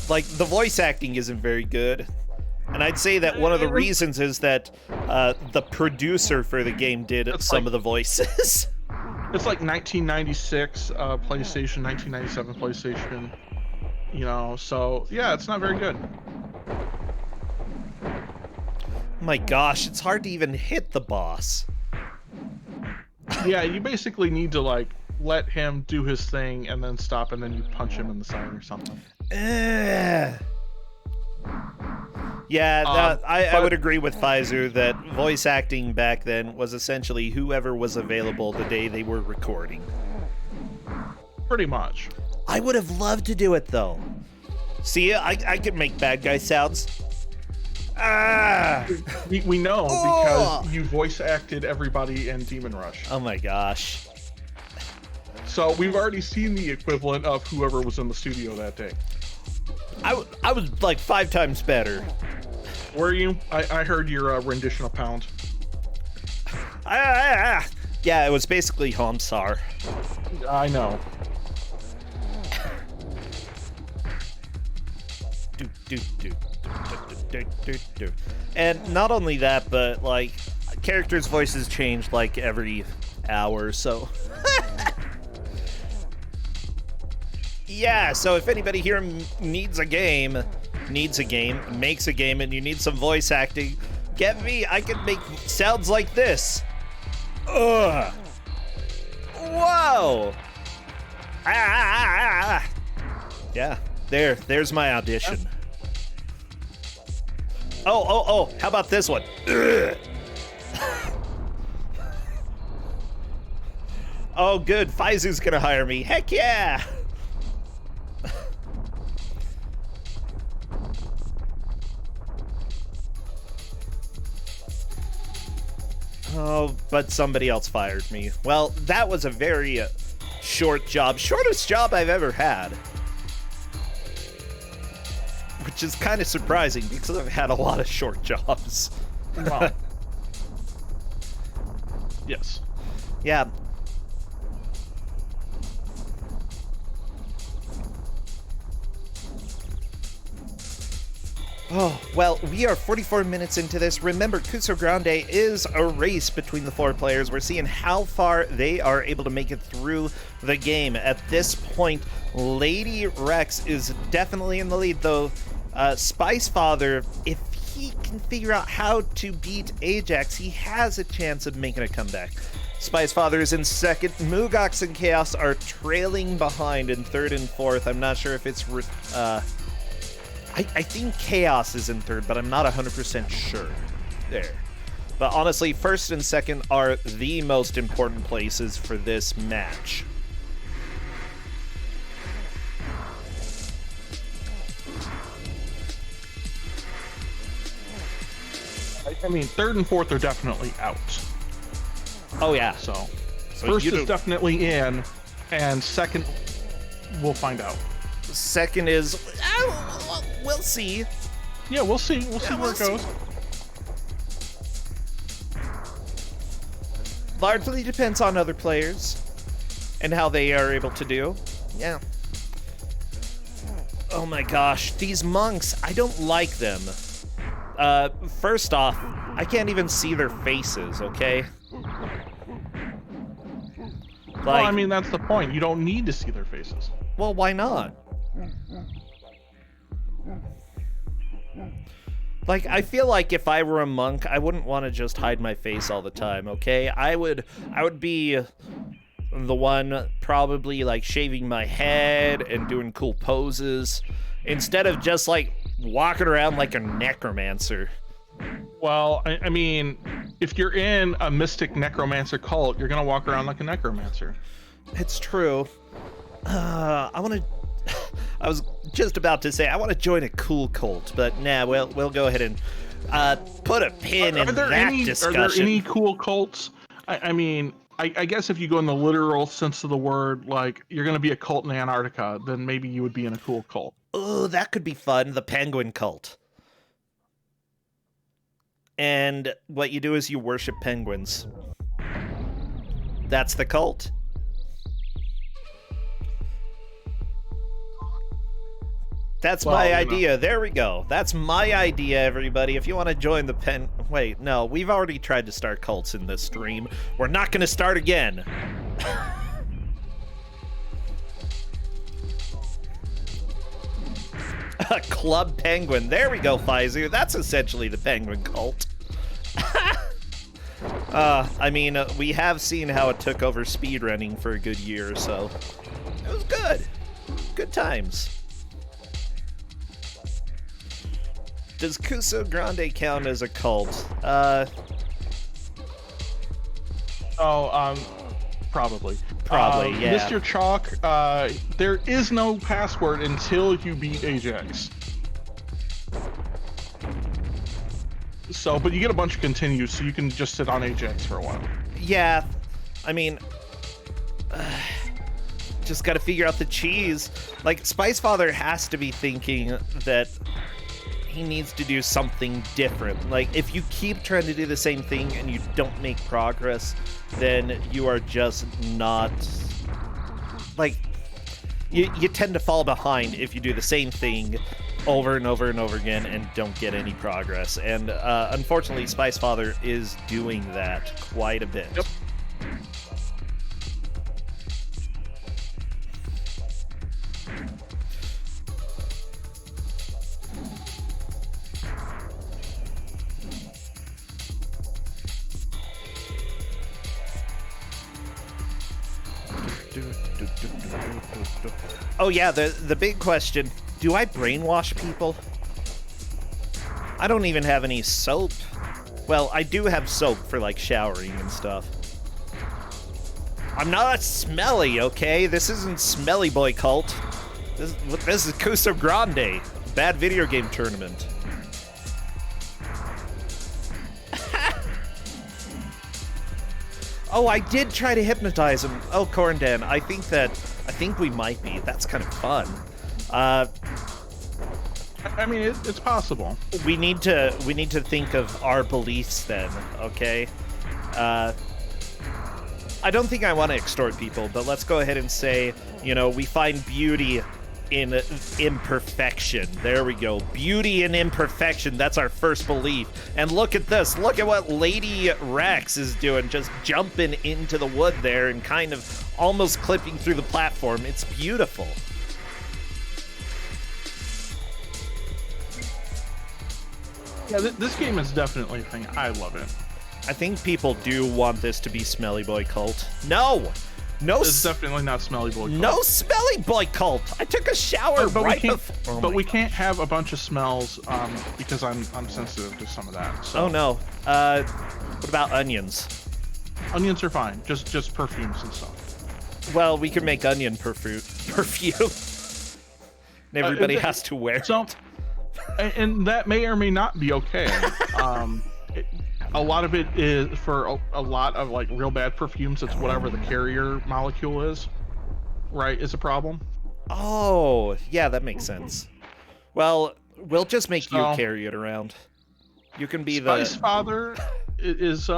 Like, the voice acting isn't very good. And I'd say that one of the reasons is that the producer for the game did some of the voices. It's like 1996 PlayStation, 1997 PlayStation. You know, so yeah, it's not very good. My gosh, it's hard to even hit the boss. Yeah, you basically need to like let him do his thing and then stop, and then you punch him in the side or something. Yeah, I would agree with Ku5ogrande that voice acting back then was essentially whoever was available the day they were recording. Pretty much. I would have loved to do it though. See, I can make bad guy sounds. Ah! We know Oh! because you voice acted everybody in Demon Rush. Oh my gosh. So we've already seen the equivalent of whoever was in the studio that day. I was like 5 times better. Were you? I heard your rendition of Pound. Yeah, it was basically Homsar. I know. And not only that, but like characters' voices change like every hour, so yeah, so if anybody here needs a game, makes a game, and you need some voice acting, get me. I can make sounds like this. Ugh. Whoa. Yeah, there's my audition. Oh, how about this one? Ugh. Oh, good, Ku5ogrande's gonna hire me. Heck yeah! Oh, but somebody else fired me. Well, that was a very short job. Shortest job I've ever had. Which is kind of surprising because I've had a lot of short jobs. Wow. Yes. Yeah. Oh, well, we are 44 minutes into this. Remember, Ku5ogrande is a race between the 4 players. We're seeing how far they are able to make it through the game. At this point, Lady Rex is definitely in the lead, though Spice Father, if he can figure out how to beat Ajax, he has a chance of making a comeback. Spice Father is in second. Mugox and Chaos are trailing behind in third and fourth. I'm not sure if it's... I think Chaos is in third, but I'm not 100% sure. There. But honestly, first and second are the most important places for this match. I mean, third and fourth are definitely out. Oh, yeah. So first is definitely in, and second, we'll find out. Second is... we'll see. Yeah, we'll see. We'll see where it goes. Largely depends on other players and how they are able to do. Yeah. Oh my gosh, these monks, I don't like them. First off, I can't even see their faces, okay? Well, I mean, that's the point. You don't need to see their faces. Well, why not? Like, I feel like if I were a monk, I wouldn't want to just hide my face all the time, okay? I would be the one probably, like, shaving my head and doing cool poses instead of just, like, walking around like a necromancer. Well, I mean, if you're in a mystic necromancer cult, you're gonna walk around like a necromancer. It's true. I want to... I was just about to say I want to join a cool cult, but nah, we'll go ahead and put a pin in that discussion. Are there any cool cults? I mean, I guess if you go in the literal sense of the word, like you're going to be a cult in Antarctica, then maybe you would be in a cool cult. Oh, that could be fun. The penguin cult. And what you do is you worship penguins. That's the cult. That's my idea. There we go. That's my idea, everybody. If you want to join the Wait, no. We've already tried to start cults in this stream. We're not going to start again. Club Penguin. There we go, Ku5ogrande. That's essentially the penguin cult. I mean, we have seen how it took over speedrunning for a good year, so it was good. Good times. Does Ku5ogrande count as a cult? Probably. Probably, yeah. Mr. Chalk, there is no password until you beat Ajax. So, but you get a bunch of continues, so you can just sit on Ajax for a while. Yeah, I mean, just got to figure out the cheese. Like, Spice Father has to be thinking that he needs to do something different. Like, if you keep trying to do the same thing and you don't make progress, then you are just not, like, you tend to fall behind if you do the same thing over and over and over again and don't get any progress. And unfortunately, Spice Father is doing that quite a bit. Yep. Oh yeah, the big question, do I brainwash people? I don't even have any soap. Well, I do have soap for like showering and stuff. I'm not smelly, okay? This isn't Smelly Boy Cult. This is Ku5ogrande, bad video game tournament. Oh, I did try to hypnotize him. Oh, Corndan, I think we might be. That's kind of fun. I mean, it's possible. We need to think of our beliefs then, okay? I don't think I want to extort people, but let's go ahead and say, you know, we find beauty in imperfection. There we go. Beauty in imperfection. That's our first belief. And look at this. Look at what Lady Rex is doing. Just jumping into the wood there and kind of almost clipping through the platform. It's beautiful. Yeah, this game is definitely a thing. I love it. I think people do want this to be Smelly Boy Cult. No! No, it's definitely not Smelly Boy Cult. No Smelly Boy Cult. I took a shower but right we can't, before. But we can't have a bunch of smells because I'm sensitive to some of that. So. Oh no. What about onions? Onions are fine. Just perfumes and stuff. Well, we can make onion perfume. And everybody has to wear it. And that may or may not be okay. A lot of it is for a lot of like real bad perfumes. It's whatever the carrier molecule is, right? Is a problem. Oh, yeah, that makes sense. Well, we'll just make you carry it around. You can be Spice Father is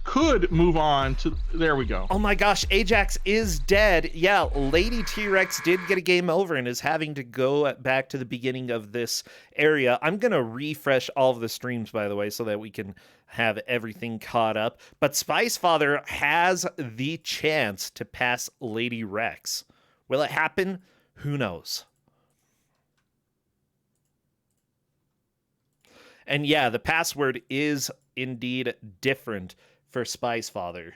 could move on to. There we go. Oh my gosh, Ajax is dead. Yeah, Lady T-Rex did get a game over and is having to go back to the beginning of this area. I'm going to refresh all of the streams, by the way, so that we can have everything caught up. But Spice Father has the chance to pass Lady Rex. Will it happen? Who knows? And yeah, the password is indeed different for Spice Father.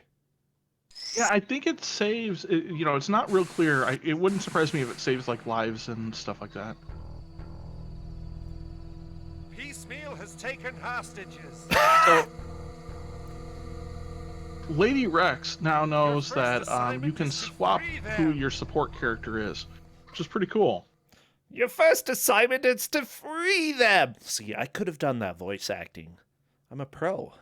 Yeah, I think it saves. You know, it's not real clear. It wouldn't surprise me if it saves like lives and stuff like that. Piecemeal has taken hostages. So, Lady Rex now knows that you can swap who your support character is, which is pretty cool. Your first assignment is to free them. See, I could have done that voice acting. I'm a pro.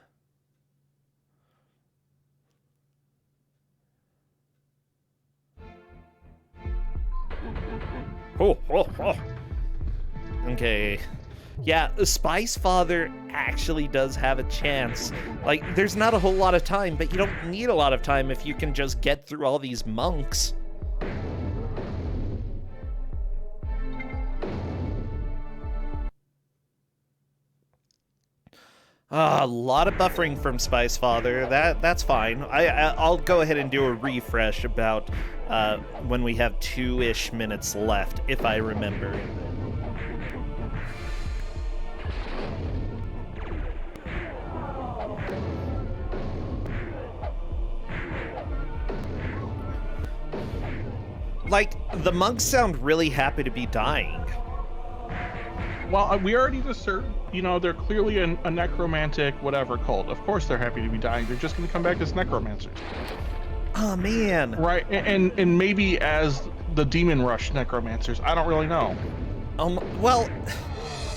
Oh. Okay. Yeah, Spice Father actually does have a chance. Like, there's not a whole lot of time, but you don't need a lot of time if you can just get through all these monks. A lot of buffering from Spice Father. That's fine. I'll go ahead and do a refresh about when we have 2-ish minutes left, if I remember. Like, the monks sound really happy to be dying. Well, we already discerned, you know, they're clearly a necromantic whatever cult. Of course they're happy to be dying. They're just going to come back as necromancers. Oh man. Right, and maybe as the Demon Rush necromancers. I don't really know. Well,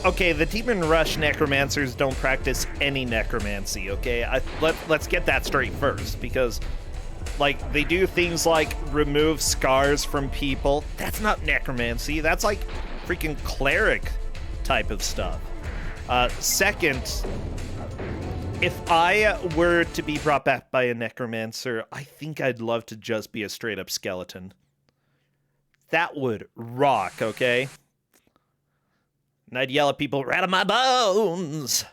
okay, the Demon Rush necromancers don't practice any necromancy, okay? Let's get that straight first, because, like, they do things like remove scars from people. That's not necromancy. That's, like, freaking cleric type of stuff. Second, if I were to be brought back by a necromancer, I think I'd love to just be a straight-up skeleton. That would rock, okay? And I'd yell at people, "Rat of my bones!"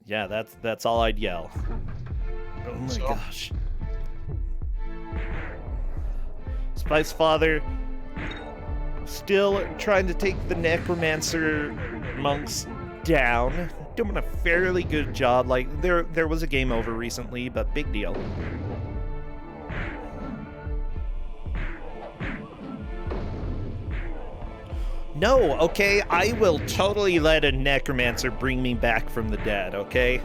Yeah, that's all I'd yell. Oh my gosh. Spice Father still trying to take the necromancer monks down. Doing a fairly good job. Like, there was a game over recently, but big deal. No, okay? I will totally let a necromancer bring me back from the dead, okay?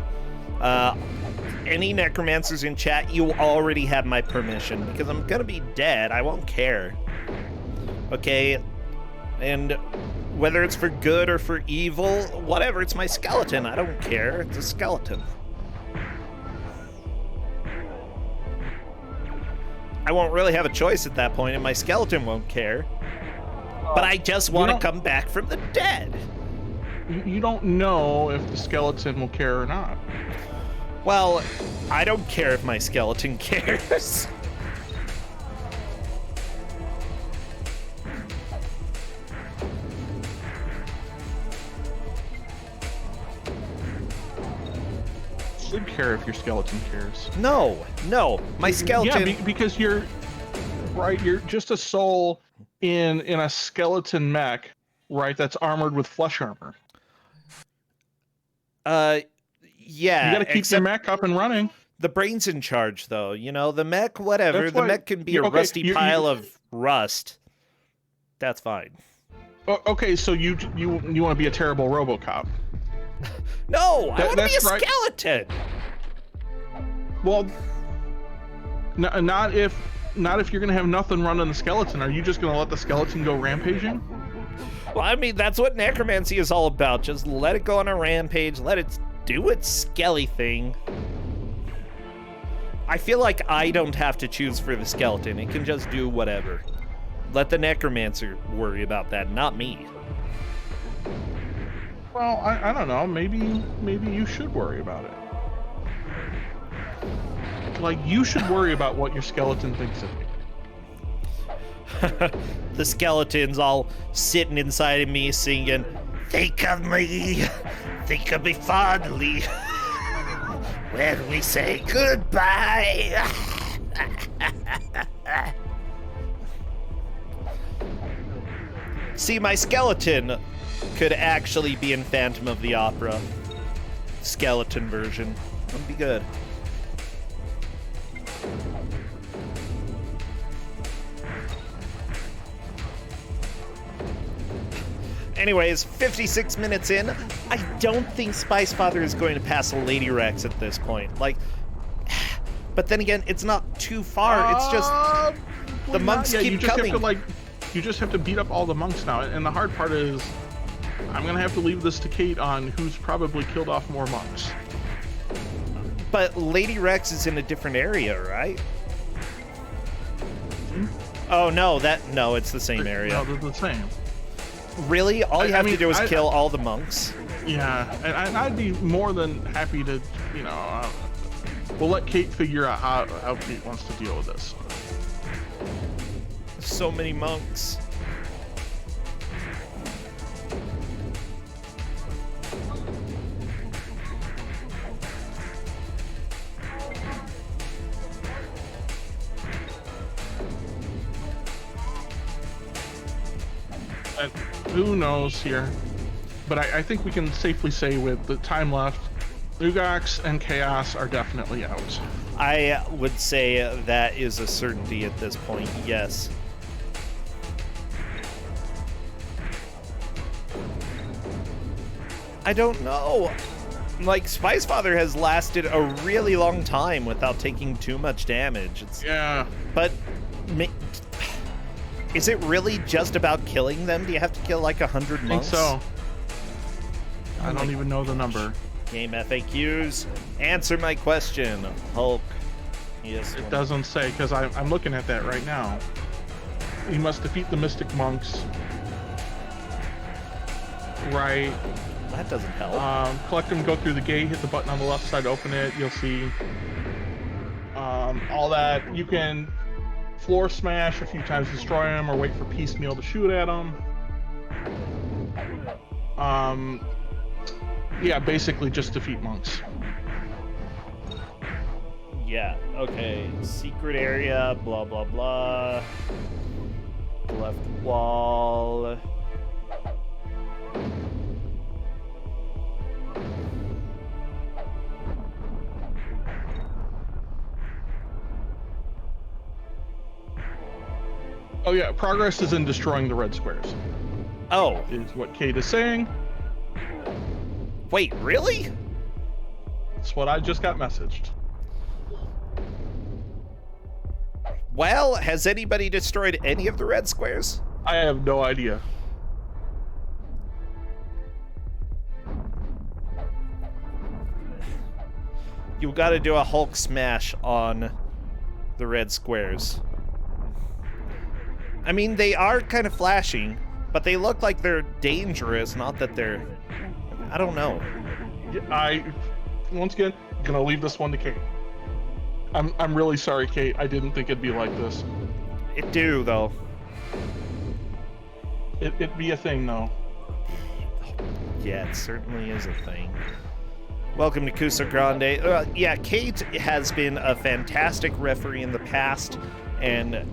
Any necromancers in chat, you already have my permission, because I'm gonna be dead. I won't care. Okay? And whether it's for good or for evil, whatever, it's my skeleton. I don't care. It's a skeleton. I won't really have a choice at that point, and my skeleton won't care. But I just want to come back from the dead. You don't know if the skeleton will care or not. Well, I don't care if my skeleton cares. I would care if your skeleton cares. No, my skeleton. Yeah, because you're just a soul in a skeleton mech, right? That's armored with flesh armor. Yeah. You gotta keep your mech up and running. The brain's in charge, though. You know, the mech, whatever. The mech can be a rusty pile of rust. That's fine. Okay, so you want to be a terrible RoboCop? No, I want to be a skeleton. Well, not if you're gonna have nothing running the skeleton. Are you just gonna let the skeleton go rampaging? Well, I mean, that's what necromancy is all about. Just let it go on a rampage. Let it do its skelly thing. I feel like I don't have to choose for the skeleton. It can just do whatever. Let the necromancer worry about that, not me. Well, I don't know. Maybe you should worry about it. Like, you should worry about what your skeleton thinks of you. The skeleton's all sitting inside of me singing, "Think of me fondly when we say goodbye." See, my skeleton could actually be in Phantom of the Opera. Skeleton version. That'd be good. Anyways, 56 minutes in, I don't think Spice Father is going to pass a Lady Rex at this point. Like, but then again, it's not too far. It's just the monks keep coming. You just have to beat up all the monks now, and the hard part is, I'm gonna have to leave this to Kate on who's probably killed off more monks. But Lady Rex is in a different area, right? Oh no, it's the same area. No, they're the same. Really? All you have to do is kill all the monks? Yeah, and I'd be more than happy to, we'll let Kate figure out how Kate wants to deal with this. So many monks. Who knows here? But I think we can safely say with the time left, Ugox and Chaos are definitely out. I would say that is a certainty at this point, yes. I don't know. Like, Spice Father has lasted a really long time without taking too much damage. Yeah. But is it really just about killing them? Do you have to kill like 100 I think monks? so. I don't even know the number. Game FAQs. Answer my question, Hulk. Yes. It doesn't say, because I'm looking at that right now. You must defeat the Mystic Monks. Right. That doesn't help. Collect them, go through the gate, hit the button on the left side, open it. You'll see all that. You can floor smash a few times, destroy them, or wait for piecemeal to shoot at them. Yeah, basically just defeat monks. Yeah, okay. Secret area, blah, blah, blah. Left wall. Oh yeah, progress is in destroying the red squares, Oh, is what Kate is saying. wait, really? That's what I just got messaged. Well, has anybody destroyed any of the red squares? I have no idea. You gotta do a Hulk smash on the red squares. I mean, they are kind of flashing, but they look like they're dangerous, not that they're... I don't know. Once again, gonna leave this one to Kate. I'm really sorry, Kate. I didn't think it'd be like this. It do, though. It'd be a thing, though. Yeah, it certainly is a thing. Welcome to Ku5ogrande. Yeah, Kate has been a fantastic referee in the past, and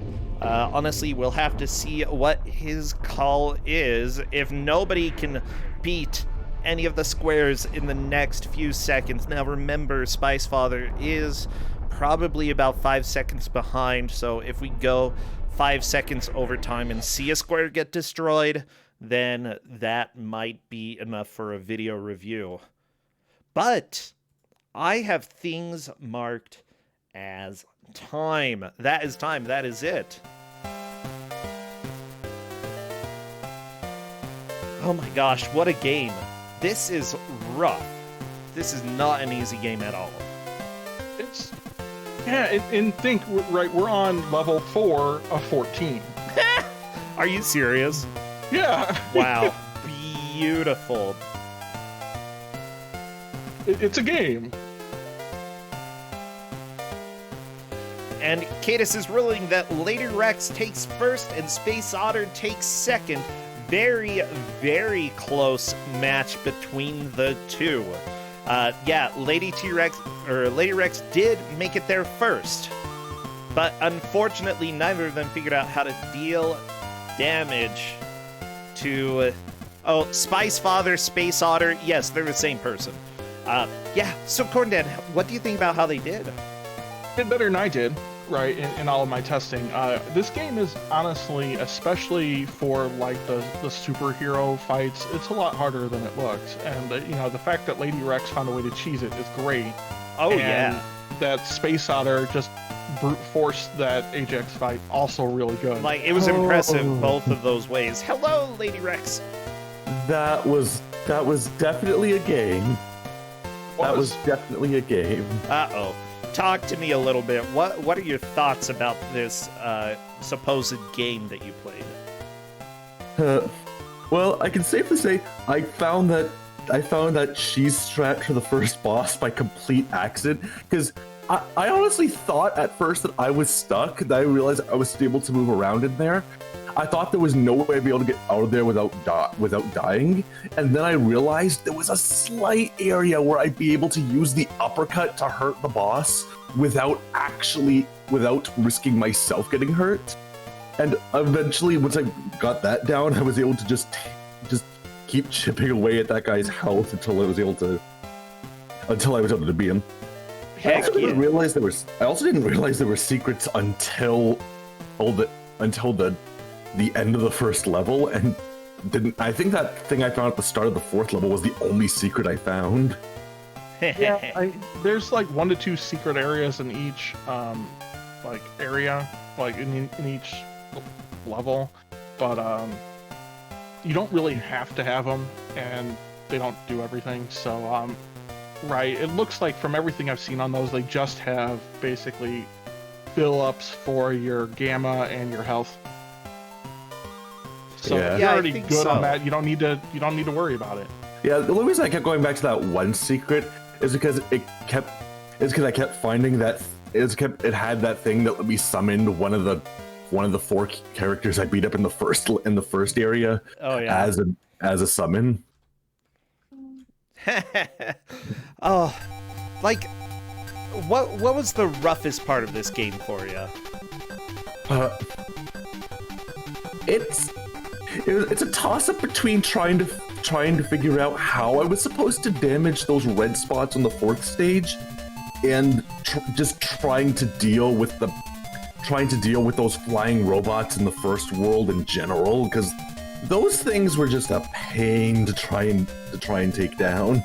honestly, we'll have to see what his call is. If nobody can beat any of the squares in the next few seconds. Now remember, Spice Father is probably about 5 seconds behind, so if we go 5 seconds over time and see a square get destroyed, then that might be enough for a video review. But I have things marked as time. That is time. That is it. Oh my gosh, what a game. This is rough. This is not an easy game at all. It's... Yeah, and think, right, we're on level 4 of 14. Are you serious? Yeah. Wow. Beautiful. It's a game. And Cadus is ruling that Lady Rex takes first and Space Otter takes second. Very, very close match between the two. Yeah, Lady Rex did make it there first. But unfortunately, neither of them figured out how to deal damage to... Oh, Spice Father, Space Otter. Yes, they're the same person. Yeah, so Corndad, what do you think about how they did? Did better than I did, right, in all of my testing. This game is honestly, especially for like the superhero fights, it's a lot harder than it looks. And you know, the fact that Lady Rex found a way to cheese it is great. Oh, and yeah. That Space Otter just brute forced that Ajax fight, also really good. Like, it was impressive both of those ways. Hello, Lady Rex. That was definitely a game. That was definitely a game. Uh-oh. Talk to me a little bit. What are your thoughts about this supposed game that you played? Well, I can safely say I found that cheese strat for the first boss by complete accident, because I honestly thought at first that I was stuck, that I realized I was able to move around in there. I thought there was no way I'd be able to get out of there without dying, and then I realized there was a slight area where I'd be able to use the uppercut to hurt the boss without risking myself getting hurt. And eventually, once I got that down, I was able to just keep chipping away at that guy's health until I was able to beat him. I also didn't realize there were secrets until the end of the first level, and didn't. I think that thing I found at the start of the 4th level was the only secret I found. Yeah, there's like 1 to 2 secret areas in each area, like in each level, but you don't really have to have them, and they don't do everything. So right, it looks like from everything I've seen on those, they just have basically fill ups for your gamma and your health. So Yeah. you're I already think good so. on that. You don't need to worry about it. Yeah, the only reason I kept going back to that one secret is because I kept finding that it had that thing that let me summon one of the 4 characters I beat up in the first area. Oh, yeah. As a summon. Oh, like, what was the roughest part of this game for you? It's a toss-up between trying to figure out how I was supposed to damage those red spots on the 4th stage, and just trying to deal with those flying robots in the first world in general, because those things were just a pain to try and take down.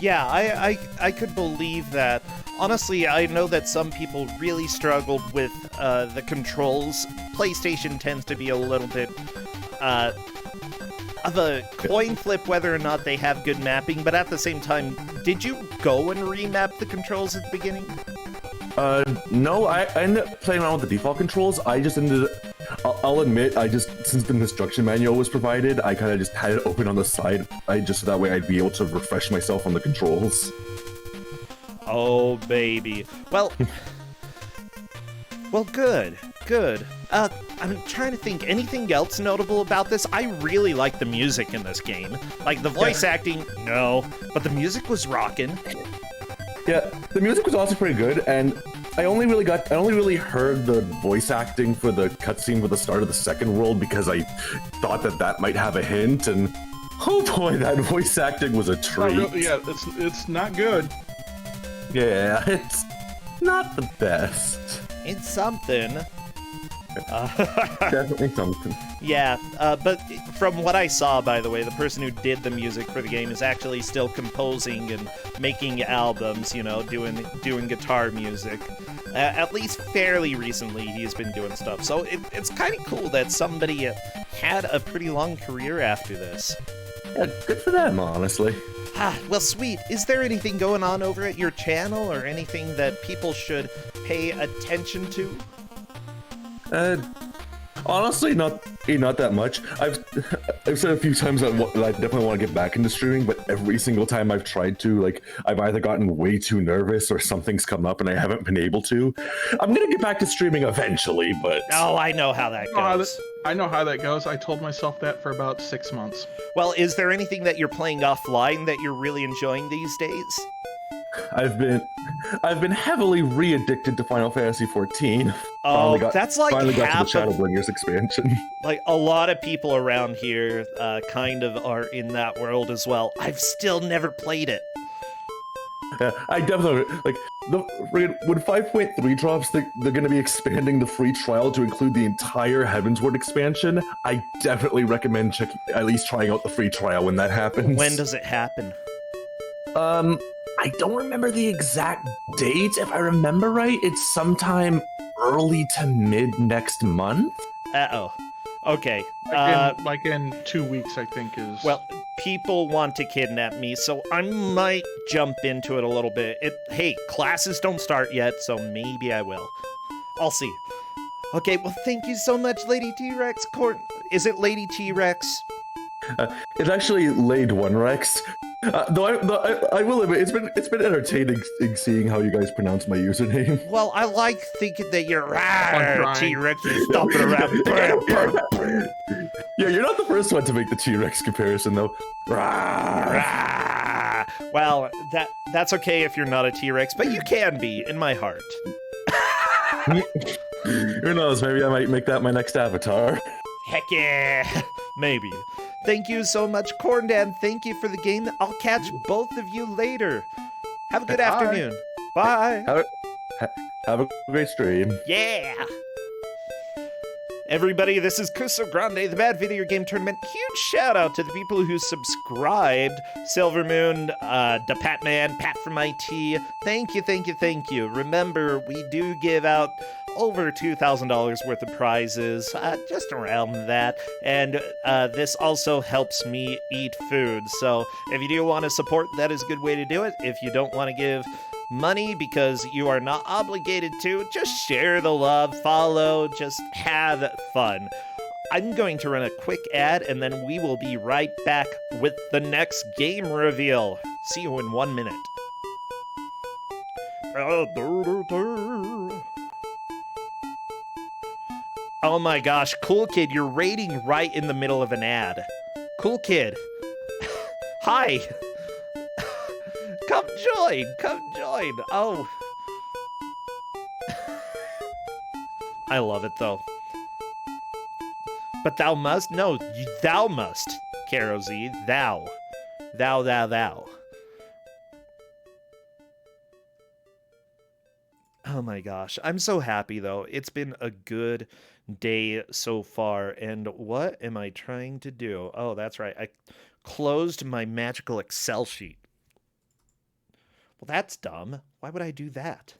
Yeah, I could believe that. Honestly, I know that some people really struggled with the controls. PlayStation tends to be a little bit of a coin flip whether or not they have good mapping, but at the same time, did you go and remap the controls at the beginning? No, I ended up playing around with the default controls. I'll admit, since the instruction manual was provided, I kind of just had it open on the side, so that way I'd be able to refresh myself on the controls. Oh, baby. Well, good. I'm trying to think, anything else notable about this? I really like the music in this game. Like, the voice acting, no, but the music was rocking. Yeah, the music was also pretty good, and I only really heard the voice acting for the cutscene for the start of the second world because I thought that might have a hint, and oh boy, that voice acting was a treat. Yeah, it's not good. Yeah, it's not the best. It's something. Definitely something. Yeah, but from what I saw, by the way, the person who did the music for the game is actually still composing and making albums, doing guitar music. At least fairly recently, he's been doing stuff. So it's kind of cool that somebody had a pretty long career after this. Yeah, good for them, honestly. Well, sweet. Is there anything going on over at your channel or anything that people should pay attention to? Honestly, not that much. I've said a few times that I definitely want to get back into streaming, but every single time I've tried to, I've either gotten way too nervous or something's come up and I haven't been able to. I'm gonna get back to streaming eventually, but... Oh, I know how that goes. I know how that goes. I told myself that for about 6 months. Well, is there anything that you're playing offline that you're really enjoying these days? I've been heavily re-addicted to Final Fantasy XIV. Oh, that's like finally got half to the Shadowbringers expansion. Like, a lot of people around here kind of are in that world as well. I've still never played it. Yeah, I definitely when 5.3 drops, they're going to be expanding the free trial to include the entire Heavensward expansion. I definitely recommend at least trying out the free trial when that happens. When does it happen? I don't remember the exact date. If I remember right, it's sometime early to mid next month. Uh-oh. Okay. Like in 2 weeks, I think is... Well, people want to kidnap me, so I might jump into it a little bit. Hey, classes don't start yet, so maybe I will. I'll see. Okay, well, thank you so much, Lady T-Rex. Is it Lady T-Rex? It's actually Laid One Rex. Though I will admit, it's been entertaining seeing how you guys pronounce my username. Well, I like thinking that you're T-Rex. You're stomping around. Yeah, you're not the first one to make the T-Rex comparison, though. Well, that's okay if you're not a T-Rex, but you can be in my heart. Who knows? Maybe I might make that my next avatar. Heck yeah, maybe. Thank you so much, Corndan. Thank you for the game. I'll catch both of you later. Have a good afternoon. Bye. Have a great stream. Yeah. Everybody, this is Ku5ogrande, the Bad Video Game Tournament. Huge shout out to the people who subscribed. Silver Moon, the Patman, Pat from IT. Thank you, thank you, thank you. Remember, we do give out over $2,000 worth of prizes, just around that. And this also helps me eat food. So if you do want to support, that is a good way to do it. If you don't want to give money because you are not obligated to, just share the love, follow, just have fun. I'm going to run a quick ad and then we will be right back with the next game reveal. See you in 1 minute. Oh my gosh, Cool Kid, you're raiding right in the middle of an ad. Cool Kid. Hi. Come join, come join. Oh. I love it though. But thou must? No, thou must, Karo Z. Thou. Thou, thou, thou. Oh my gosh. I'm so happy though. It's been a good day so far. And what am I trying to do? Oh, that's right. I closed my magical Excel sheet. Well, that's dumb. Why would I do that?